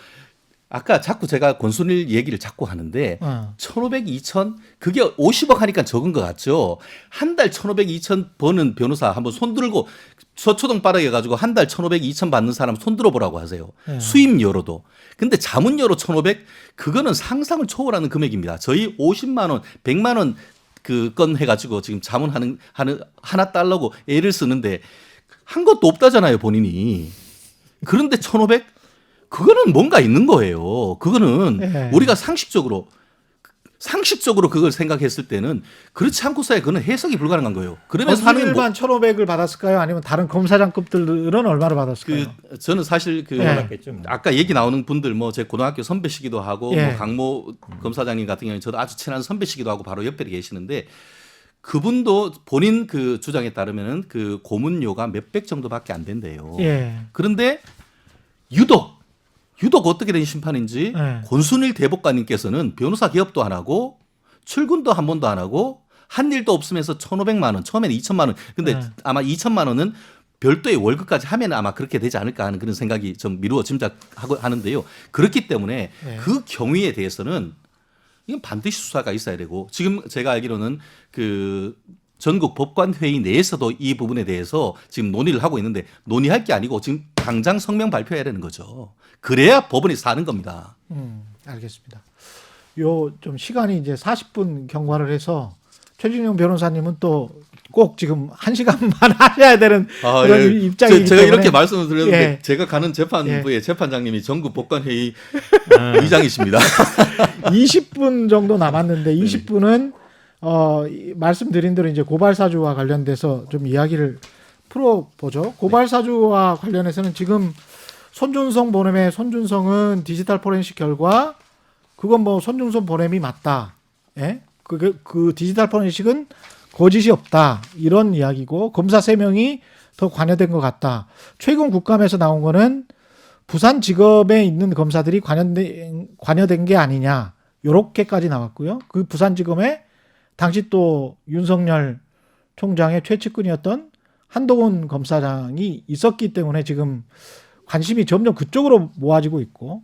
아까 자꾸 제가 권순일 얘기를 자꾸 하는데 1,500, 2,000 그게 50억 하니까 적은 것 같죠. 한 달 1,500, 2,000 버는 변호사 한번 손 들고 서초동 바닥에 가지고 한 달 1,500, 2,000 받는 사람 손 들어보라고 하세요. 수임료로도. 근데 자문료로 1,500 그거는 상상을 초월하는 금액입니다. 저희 50만 원, 100만 원 그 건 해가지고 지금 자문하는 하나 달라고 애를 쓰는데 한 것도 없다잖아요 본인이. 그런데 1,500 그거는 뭔가 있는 거예요. 그거는 네. 우리가 상식적으로 그걸 생각했을 때는 그렇지 않고서야 그거는 해석이 불가능한 거예요. 그러면서 하는 권순일만 1,500을 받았을까요? 아니면 다른 검사장급들은 얼마를 받았을까요? 저는 사실 몰랐겠죠, 뭐. 아까 얘기 나오는 분들 뭐 제 고등학교 선배시기도 하고 예. 뭐 강모 검사장님 같은 경우는 저도 아주 친한 선배시기도 하고 바로 옆에 계시는데 그분도 본인 그 주장에 따르면은 그 고문료가 몇백 정도밖에 안 된대요. 예. 그런데 유독 어떻게 된 심판인지 네. 권순일 대법관님께서는 변호사 개업도 안 하고 출근도 한 번도 안 하고 한 일도 없으면서 1,500만 원, 처음에는 2,000만 원. 근데 네. 아마 2,000만 원은 별도의 월급까지 하면 아마 그렇게 되지 않을까 하는 그런 생각이 좀 미루어 짐작하고 하는데요. 그렇기 때문에 네. 그 경위에 대해서는 이건 반드시 수사가 있어야 되고 지금 제가 알기로는 그 전국 법관회의 내에서도 이 부분에 대해서 지금 논의를 하고 있는데 논의할 게 아니고 지금 당장 성명 발표해야 되는 거죠. 그래야 법원이 사는 겁니다. 알겠습니다. 요 좀 시간이 이제 40분 경과를 해서 최진용 변호사님은 또 꼭 지금 1시간만 하셔야 되는 그런 예. 입장이기 제가 때문에 이렇게 말씀을 드렸는데 예. 제가 가는 재판부의 예. 재판장님이 전국 법관회의 의장이십니다. 20분 정도 남았는데 20분은 말씀드린 대로 이제 고발 사주와 관련돼서 좀 이야기를 풀어보죠. 고발 사주와 관련해서는 지금 손준성 보냄의 손준성은 디지털 포렌식 결과 그건 뭐 손준성 보냄이 맞다. 예? 그 디지털 포렌식은 거짓이 없다. 이런 이야기고 검사 3명이 더 관여된 것 같다. 최근 국감에서 나온 거는 부산지검에 있는 검사들이 관여된 게 아니냐. 요렇게까지 나왔고요. 그 부산지검에 당시 또 윤석열 총장의 최측근이었던 한동훈 검사장이 있었기 때문에 지금 관심이 점점 그쪽으로 모아지고 있고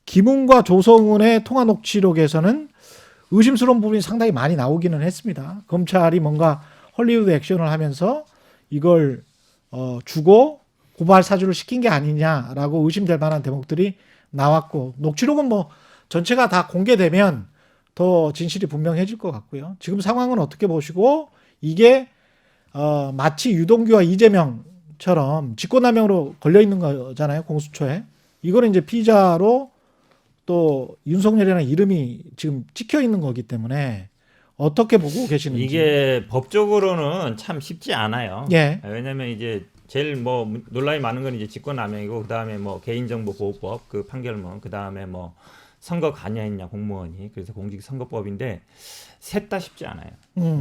김웅과 조성훈의 통화 녹취록에서는 의심스러운 부분이 상당히 많이 나오기는 했습니다. 검찰이 뭔가 헐리우드 액션을 하면서 이걸 주고 고발 사주를 시킨 게 아니냐라고 의심될 만한 대목들이 나왔고 녹취록은 뭐 전체가 다 공개되면 더 진실이 분명해질 것 같고요. 지금 상황은 어떻게 보시고 이게 마치 유동규와 이재명처럼 직권남용으로 걸려 있는 거잖아요. 공수처에. 이거는 이제 피의자로 또 윤석열이라는 이름이 지금 찍혀 있는 거기 때문에 어떻게 보고 계시는지. 이게 법적으로는 참 쉽지 않아요. 예. 왜냐하면 이제 제일 뭐 논란이 많은 건 이제 직권남용이고 그다음에 뭐 개인정보보호법 그 판결문 그다음에 뭐 선거 관여했냐 공무원이 그래서 공직선거법인데 셋 다 쉽지 않아요.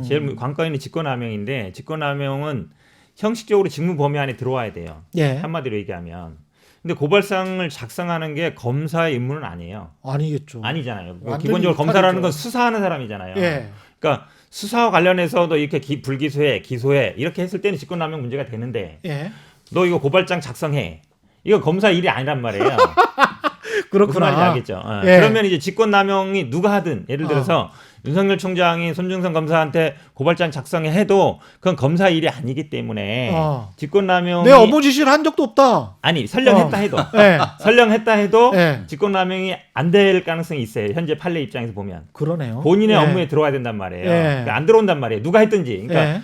제일 관건이 직권남용인데 직권남용은 형식적으로 직무 범위 안에 들어와야 돼요. 예. 한마디로 얘기하면. 근데 고발장을 작성하는 게 검사의 임무는 아니에요. 아니겠죠. 아니잖아요. 완전히 기본적으로 검사라는 이탈이죠. 건 수사하는 사람이잖아요. 예. 그러니까 수사와 관련해서도 이렇게 불기소해, 기소해 이렇게 했을 때는 직권남용 문제가 되는데 예. 너 이거 고발장 작성해. 이거 검사 일이 아니란 말이에요. 무슨 말인지 그렇구나. 알겠죠. 예. 그러면 이제 직권남용이 누가 하든 예를 들어서 윤석열 총장이 손준성 검사한테 고발장 작성해 해도 그건 검사 일이 아니기 때문에 직권남용이 내 업무지시를 한 적도 없다. 아니 설령했다 해도 예. 설령했다 해도 예. 직권남용이 안 될 가능성이 있어요. 현재 판례 입장에서 보면 그러네요. 본인의 예. 업무에 들어와야 된단 말이에요. 예. 그러니까 안 들어온단 말이에요. 누가 했든지. 그러니까 예.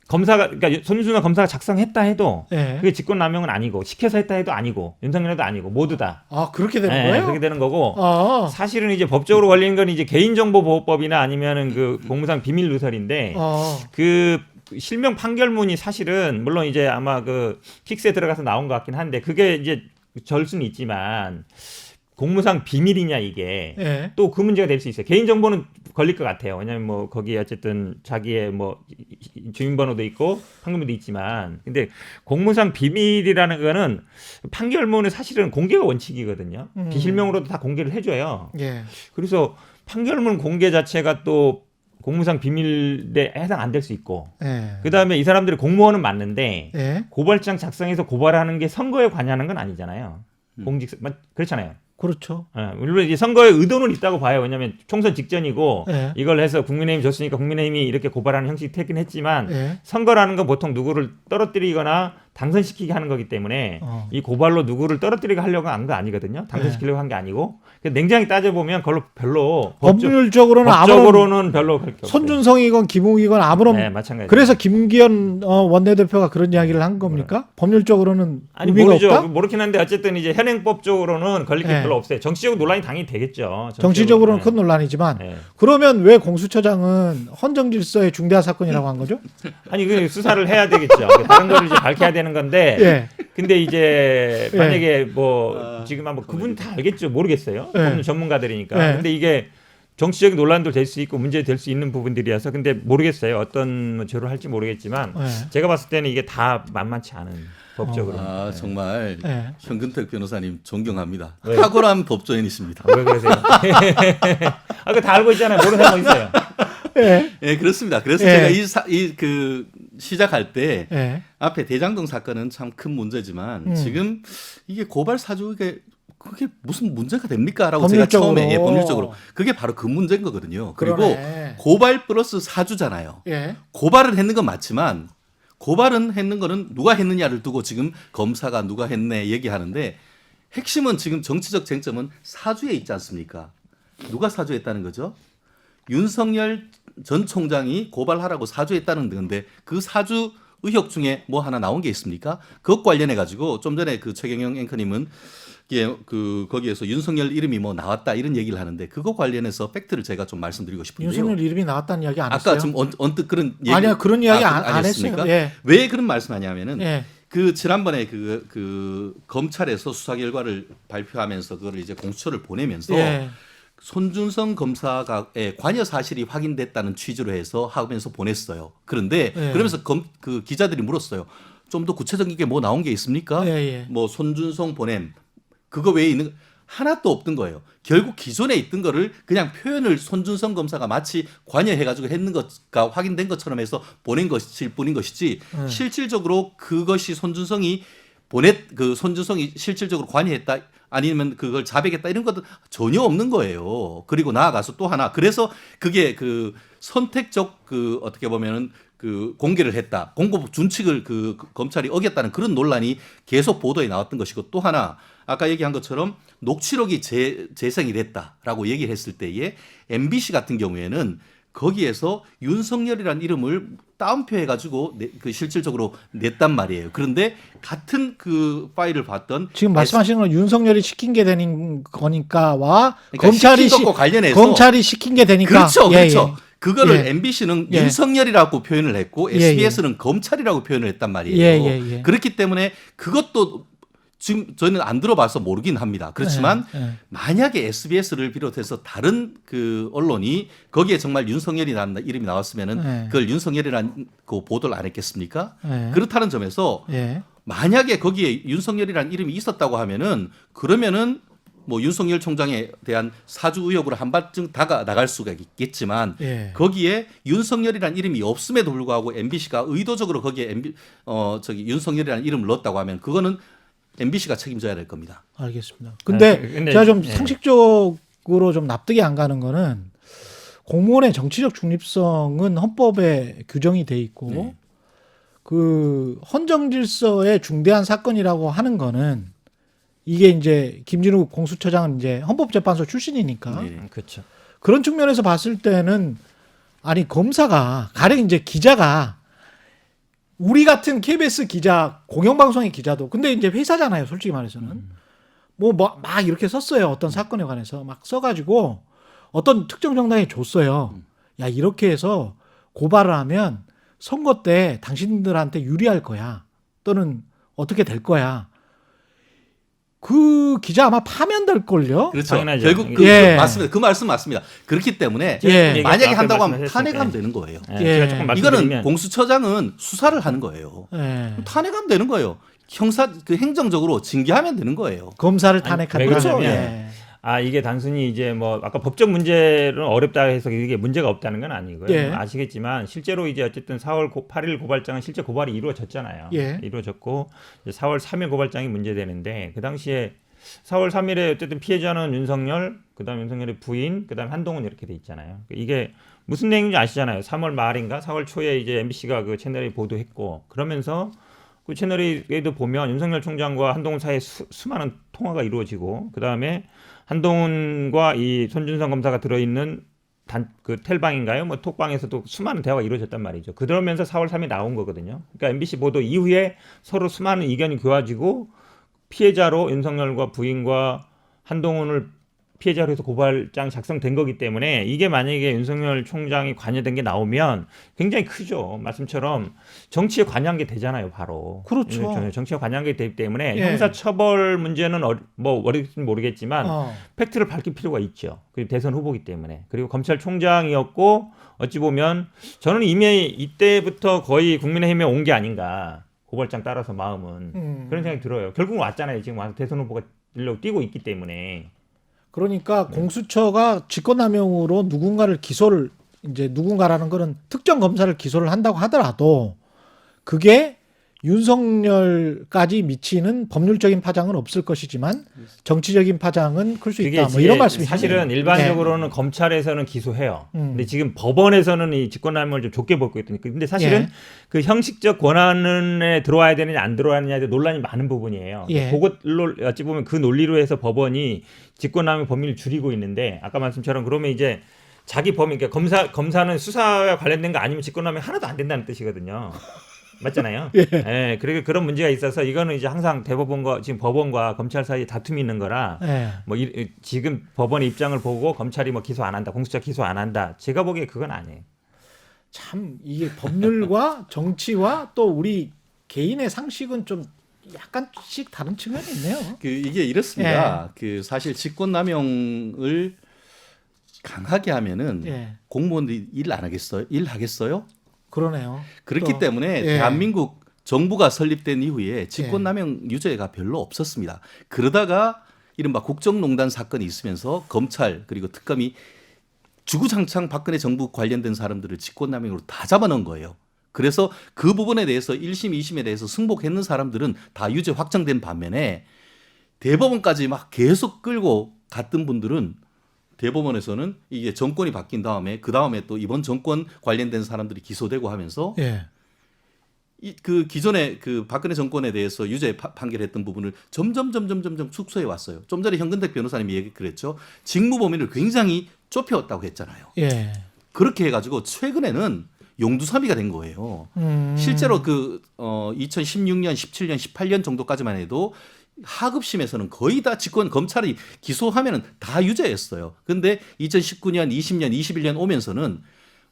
검사가 그러니까 손준성 검사가 작성했다 해도 예. 그게 직권남용은 아니고 시켜서 했다 해도 아니고 윤석열도 아니고 모두 다 그렇게 되는 예, 거예요? 그렇게 되는 거고 아. 사실은 이제 법적으로 걸리는 건 이제 개인정보보호법이나 아니면은 그 공무상 비밀 누설인데 그 실명 판결문이 사실은 물론 이제 아마 그 킥스에 들어가서 나온 것 같긴 한데 그게 이제 절 수는 있지만 공무상 비밀이냐 이게 예. 또 그 문제가 될 수 있어요. 개인정보는 걸릴 것 같아요. 왜냐하면 뭐 거기에 어쨌든 자기의 뭐 주민번호도 있고 판결문도 있지만 근데 공무상 비밀이라는 거는 판결문은 사실은 공개가 원칙이거든요. 비실명으로도 다 공개를 해줘요. 예. 그래서 판결문 공개 자체가 또 공무상 비밀에 해당 안 될 수 있고 예. 그다음에 이 사람들이 공무원은 맞는데 예. 고발장 작성해서 고발하는 게 선거에 관여하는 건 아니잖아요. 그렇잖아요. 그렇죠. 물론 이제 선거에 의도는 있다고 봐요. 왜냐하면 총선 직전이고 예. 이걸 해서 국민의힘이 줬으니까 국민의힘이 이렇게 고발하는 형식이 되긴 했지만 예. 선거라는 건 보통 누구를 떨어뜨리거나 당선시키게 하는 거기 때문에 이 고발로 누구를 떨어뜨리게 하려고 한 거 아니거든요. 당선시키려고 한 게 아니고 냉정히 따져보면 그걸로 별로 법률적으로는 법적으로는 별로 그렇게 없어요. 손준성이건 김웅이건 아무런 네, 마찬가지. 그래서 김기현 원내대표가 그런 이야기를 한 겁니까? 법률적으로는 아니 의미가 모르죠. 없다? 모르긴 한데 어쨌든 이제 현행법적으로는 걸릴 게 네. 별로 없어요. 정치적 논란이 당연히 되겠죠. 정치적으로는 네. 큰 논란이지만 네. 그러면 왜 공수처장은 헌정질서의 중대한 사건이라고 한 거죠? 아니 그 수사를 해야 되겠죠. 다른 걸 이제 밝혀야 되는 건데. 예. 근데 이제 예. 만약에 뭐 지금 한번 그분 다 알겠죠. 모르겠어요. 예. 법률 전문가들이니까. 예. 근데 이게 정치적인 논란도 될 수 있고 문제 될 수 있는 부분들이라서 근데 모르겠어요. 어떤 죄로 할지 모르겠지만 예. 제가 봤을 때는 이게 다 만만치 않은 법적으로. 아 정말 예. 현근택 변호사님 존경합니다. 왜? 탁월한 법조인이십니다. 왜 그러세요? 아, 그거 다 알고 있잖아요. 모르는 사람 있어요. 예. 예, 그렇습니다. 그래서 예. 제가 그 시작할 때 예. 앞에 대장동 사건은 참 큰 문제지만 지금 이게 고발 사주에 그게 무슨 문제가 됩니까?라고 제가 법률적으로. 처음에 법률적으로 그게 바로 그 문제인 거거든요. 그리고 그러네. 고발 플러스 사주잖아요. 예. 고발을 했는 건 맞지만 고발은 했는 거는 누가 했느냐를 두고 지금 검사가 누가 했네 얘기하는데 핵심은 지금 정치적 쟁점은 사주에 있지 않습니까? 누가 사주했다는 거죠? 윤석열 전 총장이 고발하라고 사주했다는 건데 그 사주 의혹 중에 뭐 하나 나온 게 있습니까? 그것 관련해 가지고 좀 전에 그 최경영 앵커님은 그 거기에서 윤석열 이름이 뭐 나왔다 이런 얘기를 하는데 그거 관련해서 팩트를 제가 좀 말씀드리고 싶은데요. 윤석열 이름이 나왔다는 이야기 안 했어요? 아까 좀 언뜻 그런 얘기 아니야 그런 이야기 안 아니었습니까? 했어요. 예. 왜 그런 말씀하냐면은 예. 그 지난번에 그 검찰에서 수사 결과를 발표하면서 그거를 이제 공수처를 보내면서 예. 손준성 검사가의 관여 사실이 확인됐다는 취지로 해서 하면서 보냈어요. 그런데 예. 그러면서 그 기자들이 물었어요. 좀 더 구체적인 게 뭐 나온 게 있습니까? 예, 예. 뭐 손준성 보냄 그거 외에 있는 하나도 없던 거예요. 결국 기존에 있던 거를 그냥 표현을 손준성 검사가 마치 관여해가지고 했는 것과 확인된 것처럼 해서 보낸 것일 뿐인 것이지 실질적으로 그것이 손준성이 그 손준성이 실질적으로 관여했다 아니면 그걸 자백했다 이런 것도 전혀 없는 거예요. 그리고 나아가서 또 하나 그래서 그게 그 선택적 그 어떻게 보면은 그 공개를 했다. 공고 준칙을 그 검찰이 어겼다는 그런 논란이 계속 보도에 나왔던 것이고 또 하나 아까 얘기한 것처럼 녹취록이 재생이 됐다라고 얘기를 했을 때에 MBC 같은 경우에는 거기에서 윤석열이라는 이름을 따옴표 해가지고 그 실질적으로 냈단 말이에요. 그런데 같은 그 파일을 봤던 지금 말씀하시는 건 윤석열이 시킨 게 되는 거니까와 그러니까 시킨 것과 관련해서 검찰이 시킨 게 되니까 그렇죠, 예, 그렇죠. 예. 그거를 예. MBC는 예. 윤석열이라고 표현을 했고 예, 예. SBS는 검찰이라고 표현을 했단 말이에요. 예, 예, 예. 그렇기 때문에 그것도 지금 저는 안 들어봐서 모르긴 합니다. 그렇지만 예, 예. 만약에 SBS를 비롯해서 다른 그 언론이 거기에 정말 윤석열이라는 이름이 나왔으면은 예. 그걸 윤석열이라는 그 보도를 안 했겠습니까? 예. 그렇다는 점에서 예. 만약에 거기에 윤석열이라는 이름이 있었다고 하면은 그러면은 뭐 윤석열 총장에 대한 사주 의혹으로 한 발쯤 나갈 수가 있겠지만 예. 거기에 윤석열이라는 이름이 없음에도 불구하고 MBC가 의도적으로 거기에 윤석열이라는 이름을 넣었다고 하면 그거는 MBC가 책임져야 될 겁니다. 알겠습니다. 근데 근데 제가 좀 예. 상식적으로 좀 납득이 안 가는 거는 공무원의 정치적 중립성은 헌법에 규정이 돼 있고 네. 그 헌정질서의 중대한 사건이라고 하는 거는 이게 이제 김진우 공수처장은 이제 헌법재판소 출신이니까 네. 그렇죠. 그런 측면에서 봤을 때는 아니 검사가 가령 이제 기자가 우리 같은 KBS 기자 공영방송의 기자도 근데 이제 회사잖아요 솔직히 말해서는 뭐 막 이렇게 썼어요 어떤 사건에 관해서 막 써가지고 어떤 특정 정당에 줬어요 야 이렇게 해서 고발을 하면 선거 때 당신들한테 유리할 거야 또는 어떻게 될 거야 그 기자 아마 파면될걸요? 그렇죠. 당연하죠. 결국 예. 맞습니다. 그 말씀 맞습니다. 그렇기 때문에 예. 만약에 앞에 한다고 하면 말씀하셨을 탄핵하면 때. 되는 거예요. 예. 예. 제가 조금 이거는 말씀드리면 공수처장은 수사를 하는 거예요. 예. 탄핵하면 되는 거예요. 그 행정적으로 징계하면 되는 거예요. 검사를 왜 탄핵하는 그러냐면 거죠. 예. 이게 단순히 이제 뭐 아까 법적 문제는 어렵다 해서 이게 문제가 없다는 건 아니고요. 예. 아시겠지만 실제로 이제 어쨌든 4월 8일 고발장은 실제 고발이 이루어졌잖아요. 예. 이루어졌고 이제 4월 3일 고발장이 문제되는데 그 당시에 4월 3일에 어쨌든 피해자는 윤석열, 그다음 윤석열의 부인, 그다음 한동훈 이렇게 돼 있잖아요. 이게 무슨 내용인지 아시잖아요. 3월 말인가 4월 초에 이제 MBC가 그 채널에 보도했고 그러면서 그 채널에도 보면 윤석열 총장과 한동훈 사이에 수많은 통화가 이루어지고 그다음에 한동훈과 이 손준성 검사가 들어있는 그 텔방인가요? 뭐 톡방에서도 수많은 대화가 이루어졌단 말이죠. 그러면서 4월 3일 나온 거거든요. 그러니까 MBC 보도 이후에 서로 수많은 의견이 교화지고 피해자로 윤석열과 부인과 한동훈을 피해자로 해서 고발장 작성된 거기 때문에 이게 만약에 윤석열 총장이 관여된 게 나오면 굉장히 크죠. 말씀처럼 정치에 관여한 게 되잖아요, 바로. 그렇죠. 정치에 관여한 게 되기 때문에 예. 형사처벌 문제는 뭐 어릴지는 모르겠지만 팩트를 밝힐 필요가 있죠. 그리고 대선 후보기 때문에. 그리고 검찰총장이었고 어찌 보면 저는 이미 이때부터 거의 국민의힘에 온 게 아닌가. 고발장 따라서 마음은. 그런 생각이 들어요. 결국은 왔잖아요. 지금 와서 대선 후보가 뛰고 있기 때문에. 그러니까 공수처가 직권남용으로 누군가를 기소를 이제 누군가라는 거는 특정 검사를 기소를 한다고 하더라도 그게 윤석열까지 미치는 법률적인 파장은 없을 것이지만 정치적인 파장은 클 수 있다. 뭐 이런 말씀이시죠. 사실은 일반적으로는 검찰에서는 기소해요. 근데 지금 법원에서는 이 직권남용을 좀 좁게 보고 있거든요. 근데 사실은 그 형식적 권한에 들어와야 되느냐 안 들어와야 되느냐에 논란이 많은 부분이에요. 그걸로 어찌 보면 그 논리로 해서 법원이 직권남용 범위를 줄이고 있는데 아까 말씀처럼 그러면 이제 자기 범위 그러니까 검사는 수사와 관련된 거 아니면 직권남용 하나도 안 된다는 뜻이거든요. 맞잖아요. 예. 그리고 그런 문제가 있어서 이거는 이제 항상 대법원과 지금 법원과 검찰 사이에 다툼이 있는 거라 뭐 지금 법원의 입장을 보고 검찰이 뭐 기소 안 한다, 공수처 기소 안 한다. 제가 보기에 그건 아니에요. 참 이게 법률과 정치와 또 우리 개인의 상식은 좀 약간씩 다른 측면이 있네요. 이게 이렇습니다. 그 사실 직권남용을 강하게 하면은 공무원들이 일 안 하겠어요? 일 하겠어요? 그러네요. 그렇기 때문에 대한민국 정부가 설립된 이후에 직권남용 유죄가 별로 없었습니다. 그러다가 이른바 국정농단 사건이 있으면서 검찰 그리고 특검이 주구장창 박근혜 정부 관련된 사람들을 직권남용으로 다 잡아넣은 거예요. 그래서 그 부분에 대해서 1심, 2심에 대해서 승복했는 사람들은 다 유죄 확정된 반면에 대법원까지 막 계속 끌고 갔던 분들은 대법원에서는 이게 정권이 바뀐 다음에 그 다음에 또 이번 정권 관련된 사람들이 기소되고 하면서 그 기존에 그 박근혜 정권에 대해서 유죄 판결했던 부분을 점점 축소해 왔어요. 좀 전에 현근택 변호사님이 얘기 그랬죠. 직무 범위를 굉장히 좁혀왔다고 했잖아요. 그렇게 해가지고 최근에는 용두사미가 된 거예요. 실제로 그 2016년, 17년, 18년 정도까지만 해도 하급심에서는 거의 다 검찰이 기소하면은 다 유죄였어요. 근데 2019년, 20년, 21년 오면서는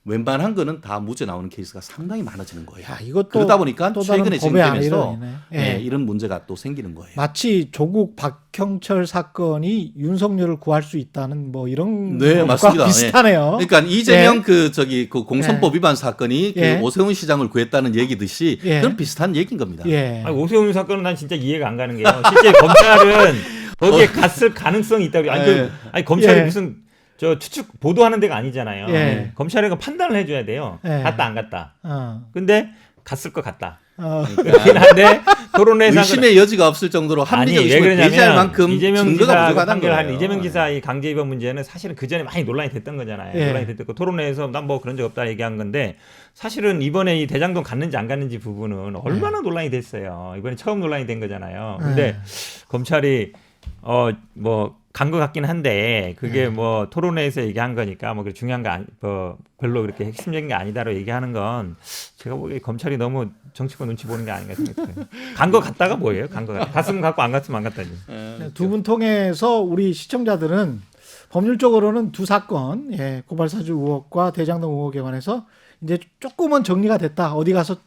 웬만한 거는 다 무죄 나오는 케이스가 상당히 많아지는 거예요. 이것도 그러다 보니까 최근에 진행되면서 네, 이런 문제가 또 생기는 거예요. 마치 조국 박형철 사건이 윤석열을 구할 수 있다는 뭐 이런 맞습니다. 비슷하네요. 그러니까 이재명 그 공선법 위반 사건이 그 오세훈 시장을 구했다는 얘기듯이 그런 비슷한 얘기인 겁니다. 아니, 오세훈 사건은 난 진짜 이해가 안 가는 게요. 실제 검찰은 거기에 갔을 가능성이 있다고. 아니 검찰이 무슨 저 추측 보도하는 데가 아니잖아요. 검찰이 판단을 해줘야 돼요. 갔다 안 갔다. 근데 갔을 것 같다. 그렇긴 한데 토론회에서 의심의 여지가 없을 정도로 합리적 의심을 배제할 만큼 증거가 부족하다는 거예요. 이재명 지사의 강제 입원 문제는 사실은 그 전에 많이 논란이 됐던 거잖아요. 논란이 됐고 토론회에서 난 뭐 그런 적 없다 얘기한 건데 사실은 이번에 이 대장동 갔는지 안 갔는지 부분은 얼마나 논란이 됐어요. 이번에 처음 논란이 된 거잖아요. 근데 검찰이 뭐 간 것 같긴 한데 그게 뭐 토론회에서 얘기한 거니까 뭐 중요한 거 별로 그렇게 핵심적인 게 아니다로 얘기하는 건 제가 보기에 검찰이 너무 정치권 눈치 보는 게 아닌가 생각해요. 간 거 같다가 뭐예요? 간 거 같다. 갔으면 갔고 안 갔으면 안 갔다니. 두 분 통해서 우리 시청자들은 법률적으로는 두 사건, 고발사주 의혹과 대장동 의혹에 관해서 이제 조금은 정리가 됐다. 어디 가서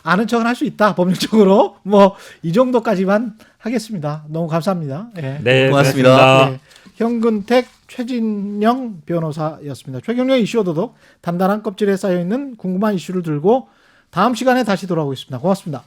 아는 척은 할 수 있다. 법률적으로 뭐 이 정도까지만 하겠습니다. 너무 감사합니다. 네, 고맙습니다. 현근택 최진영 변호사였습니다. 최경련 이슈 도독 단단한 껍질에 쌓여 있는 궁금한 이슈를 들고 다음 시간에 다시 돌아오겠습니다. 고맙습니다.